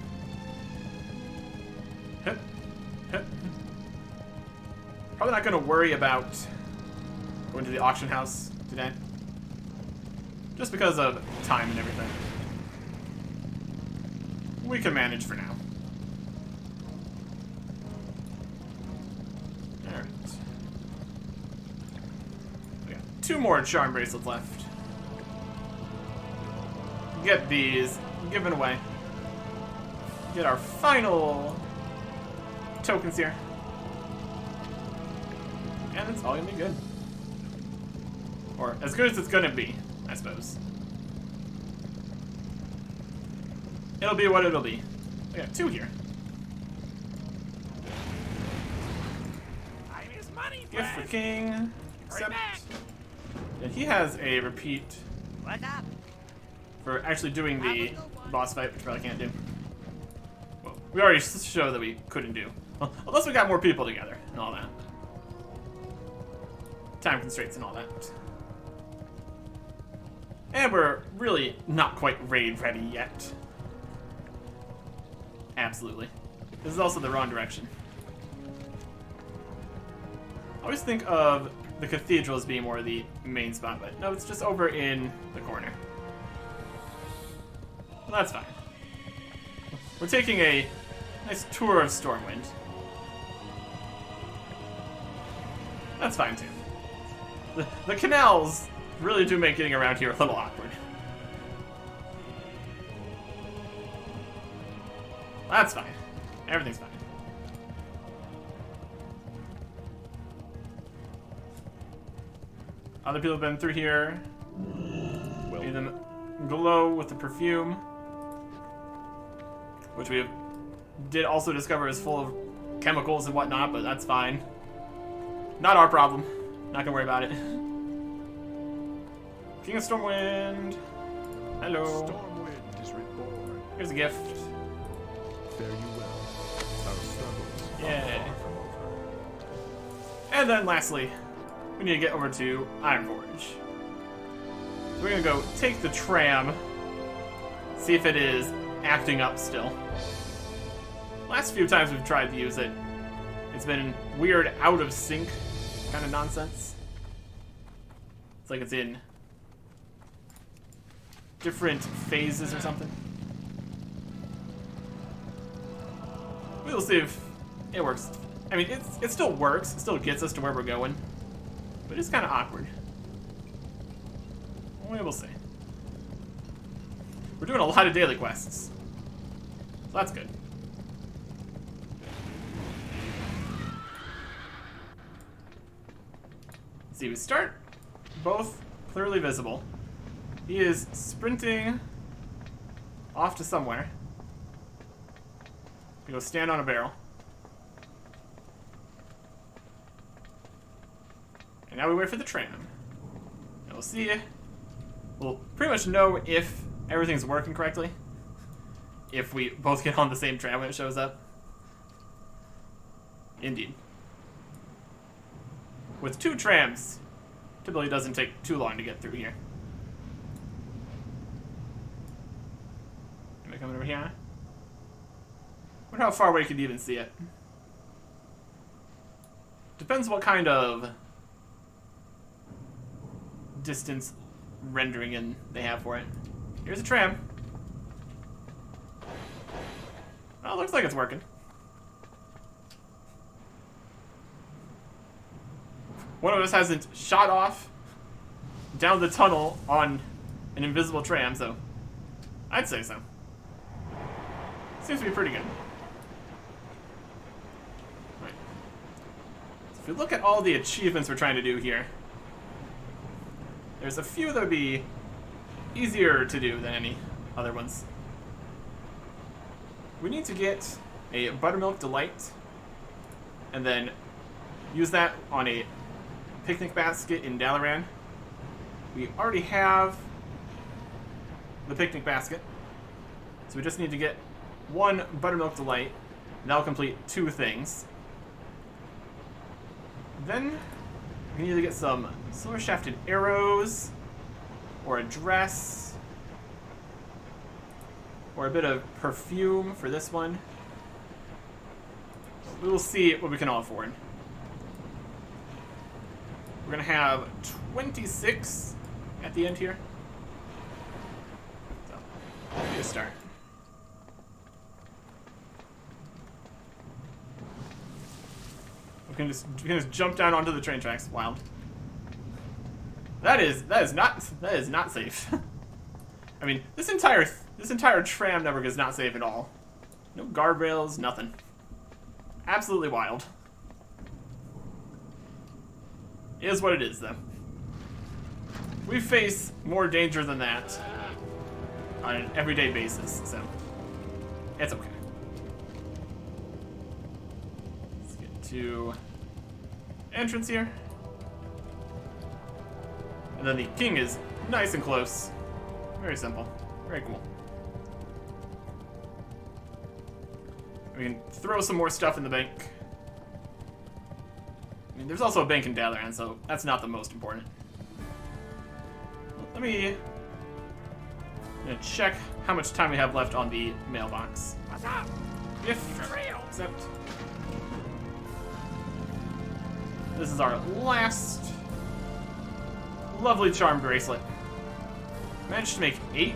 Probably not going to worry about going to the auction house today. just because of time and everything. We can manage for now. Alright. We got 2 more charm bracelets left. Get these given away. Get our final tokens here. And it's all gonna be good. Or as good as it's gonna be, I suppose. It'll be what it'll be. I got 2 here. Time is money, Gift for friend. King. Hurry Accept. back. Yeah, he has a repeat What's up? for actually doing the boss fight, which we probably can't do. Well, we already showed that we couldn't do. Well, unless we got more people together and all that. Time constraints and all that. And we're really not quite raid ready yet. Absolutely. This is also the wrong direction. I always think of the cathedral as being more the main spot, but no, it's just over in the corner. Well, that's fine. We're taking a nice tour of Stormwind. That's fine too. The canals really do make getting around here a little awkward. That's fine. Everything's fine. Other people have been through here. Well, Made them glow with the perfume, which we did also discover is full of chemicals and whatnot, but that's fine. Not our problem. Not gonna worry about it. King of Stormwind. Hello. Stormwind is reborn. Here's a gift. Fare you well. Our struggles are Yay. far from over. And then lastly, we need to get over to Ironforge. So we're gonna go take the tram, see if it is acting up still. Last few times we've tried to use it, it's been weird, out of sync kind of nonsense. It's like it's in different phases or something. We'll see if it works. I mean, it still works. It still gets us to where we're going. But it's kind of awkward. We will see. We're doing a lot of daily quests. So that's good. Let's see, we start both clearly visible. He is sprinting off to somewhere. We go stand on a barrel. And now we wait for the tram. And we'll see. We'll pretty much know if everything's working correctly. If we both get on the same tram when it shows up. Indeed. With 2 trams, typically doesn't take too long to get through here. Am I coming over here? I wonder how far away you can even see it. Depends what kind of distance rendering in they have for it. Here's a tram. Well, looks like it's working. One of us hasn't shot off down the tunnel on an invisible tram, so I'd say so. Seems to be pretty good. Right. So if we look at all the achievements we're trying to do here, there's a few that would be easier to do than any other ones. We need to get a Buttermilk Delight and then use that on a picnic basket in Dalaran. We already have the picnic basket, so we just need to get 1 Buttermilk Delight, and that'll complete 2 things. Then we need to get some silver shafted arrows, or a dress, or a bit of perfume for this one. We will see what we can all afford. We're gonna have 26 at the end here. Maybe a star. We can just jump down onto the train tracks. Wild. That is not safe. I mean, this entire tram network is not safe at all. No guardrails, nothing. Absolutely wild. It is what it is, though. We face more danger than that on an everyday basis, so it's okay. Let's get to entrance here. And then the king is nice and close. Very simple. Very cool. We can throw some more stuff in the bank. I mean, there's also a bank in Dalaran, so that's not the most important. Let me check how much time we have left on the mailbox. What's up? If accept. This is our last lovely charm bracelet. Managed to make 8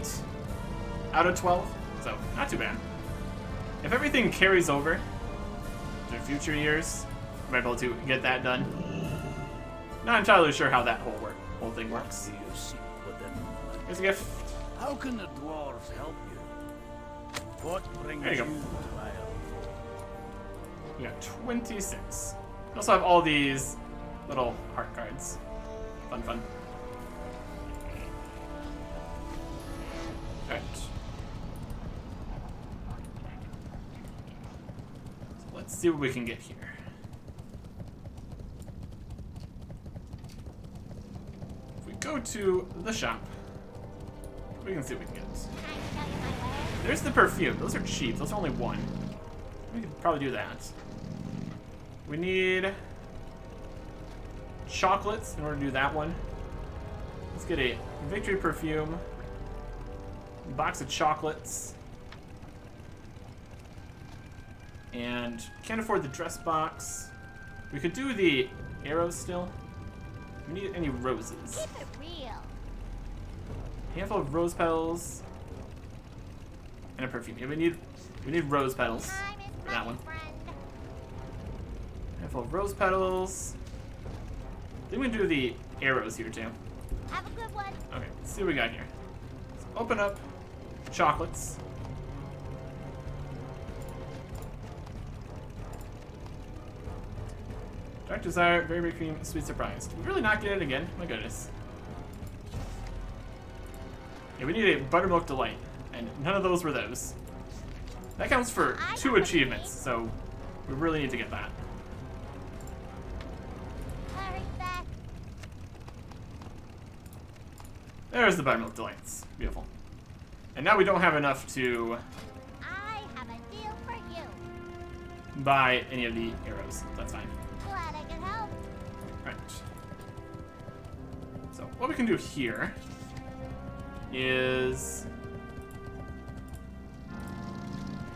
out of 12, so not too bad. If everything carries over to future years, I might be able to get that done. Not entirely sure how that whole thing works. Do you seek within? Here's a gift. How can the dwarves help you? What brings There you you go. to Isle? We got 26. We also have all these little heart cards. Fun, fun. Alright. So let's see what we can get here. If we go to the shop, we can see what we can get. There's the perfume. Those are cheap. Those are only 1. We could probably do that. We need chocolates in order to do that one. Let's get a victory perfume, a box of chocolates, and can't afford the dress box. We could do the arrows still. We need any roses. Keep it real. Handful of rose petals and a perfume. Yeah, we need rose petals Time is for that money, one. friend. Handful of rose petals. I think we can do the arrows here too. Have a good one. Okay, let's see what we got here. Let's open up chocolates. Dark Desire, Very Big Cream, Sweet Surprise. Did we really not get it again? My goodness. Yeah, we need a Buttermilk Delight, and none of those were those. That counts for 2 achievements, so we really need to get that. Hurry back. There's the Buttermilk Delights. Beautiful. And now we don't have enough to I have a deal for you. buy any of the arrows. That's fine. Glad I could help. Right. So what we can do here is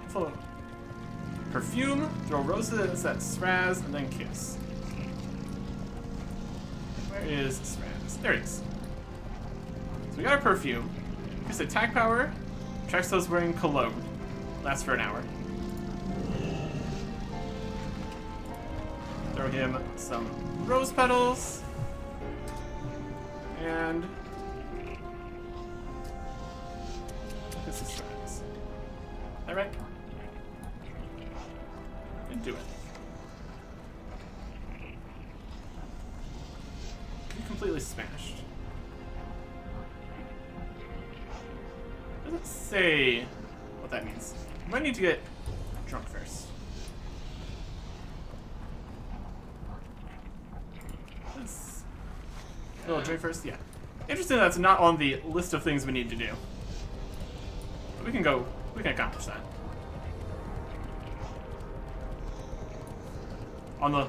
full perfume, throw roses at Sraz, and then kiss. Where is Sraz? There it is. So we got our perfume. Increase attack power. Attracts those wearing cologne. Lasts for an hour. Throw him some rose petals. And this is Sraz. Is that right? Can do it. You're completely smashed. Doesn't say what that means. We might need to get drunk first. Let's a little drink first. Yeah. Interesting that's not on the list of things we need to do. But we can go. We can accomplish that. On the,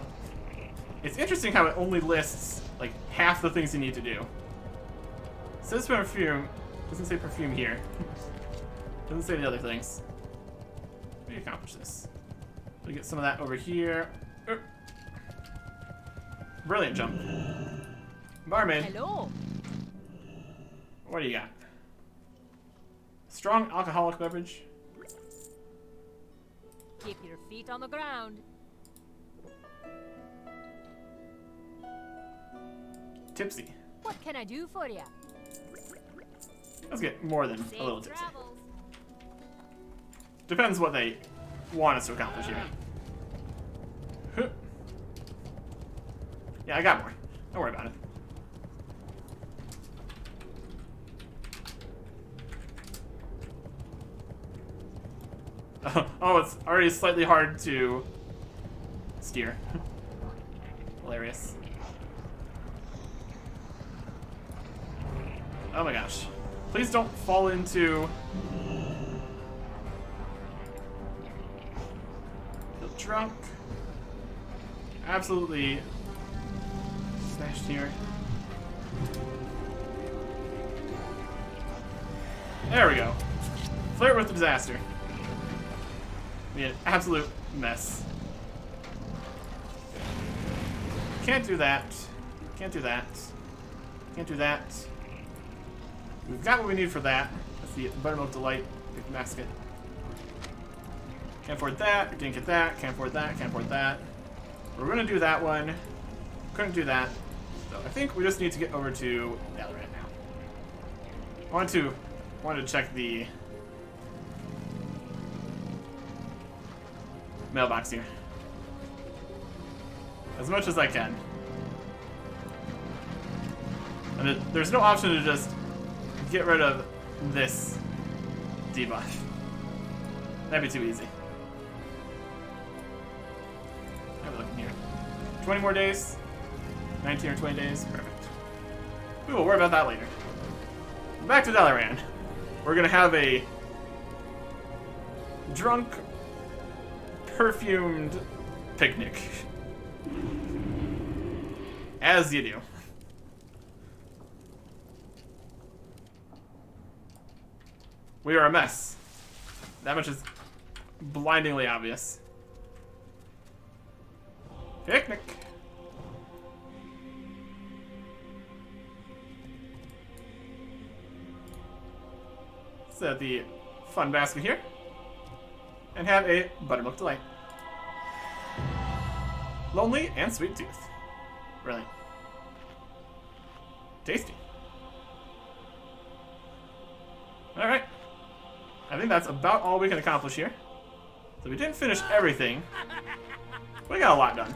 it's interesting how it only lists like half the things you need to do. It says perfume, doesn't say perfume here. Doesn't say the other things. We accomplish this. We get some of that over here. Er. Brilliant jump. Barmaid, Hello. what do you got? strong alcoholic beverage. Keep your feet on the ground. Tipsy. What can I do for you? Let's get more than a little Safe tipsy. travels. Depends what they want us to accomplish here. Huh. Yeah, I got more. Don't worry about it. Oh, it's already slightly hard to steer. Hilarious. Oh my gosh. Please don't fall into... Feel drunk. Absolutely smashed here. There we go. Flirt with the disaster. Be an absolute mess. Can't do that. Can't do that. Can't do that. We've got what we need for that. That's the Buttermilk Delight basket. Can't afford that. Didn't get that. Can't afford that. Can't afford that. We're gonna do that one. Couldn't do that. So I think we just need to get over to Dalaran now. I wanted to check the mailbox here as much as I can. And there's no option to just get rid of this debuff. That'd be too easy. How are we looking here? 20 more days? 19 or 20 days? Perfect. We will worry about that later. Back to Dalaran. We're gonna have a drunk, perfumed picnic. As you do. We are a mess. That much is blindingly obvious. Picnic. Set the fun basket here. And have a Buttermilk Delight. Lonely and Sweet Tooth. Really. Tasty. Alright. I think that's about all we can accomplish here. So we didn't finish everything. We got a lot done.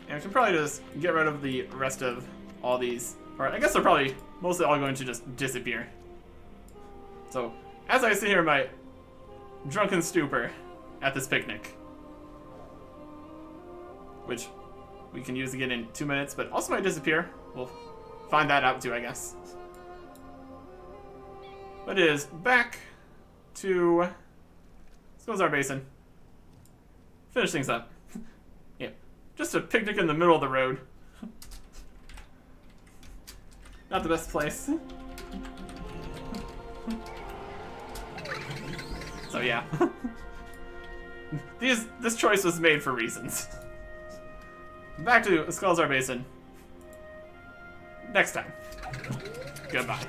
And we can probably just get rid of the rest of all these. Or I guess they're probably mostly all going to just disappear. So, as I sit here in my drunken stupor at this picnic, which we can use again in 2 minutes, but also might disappear. We'll find that out too, I guess. But it is back to Skullzar Basin. Finish things up. Yeah, just a picnic in the middle of the road. Not the best place. So yeah. This choice was made for reasons. Back to Skullzar Basin. Next time. Goodbye.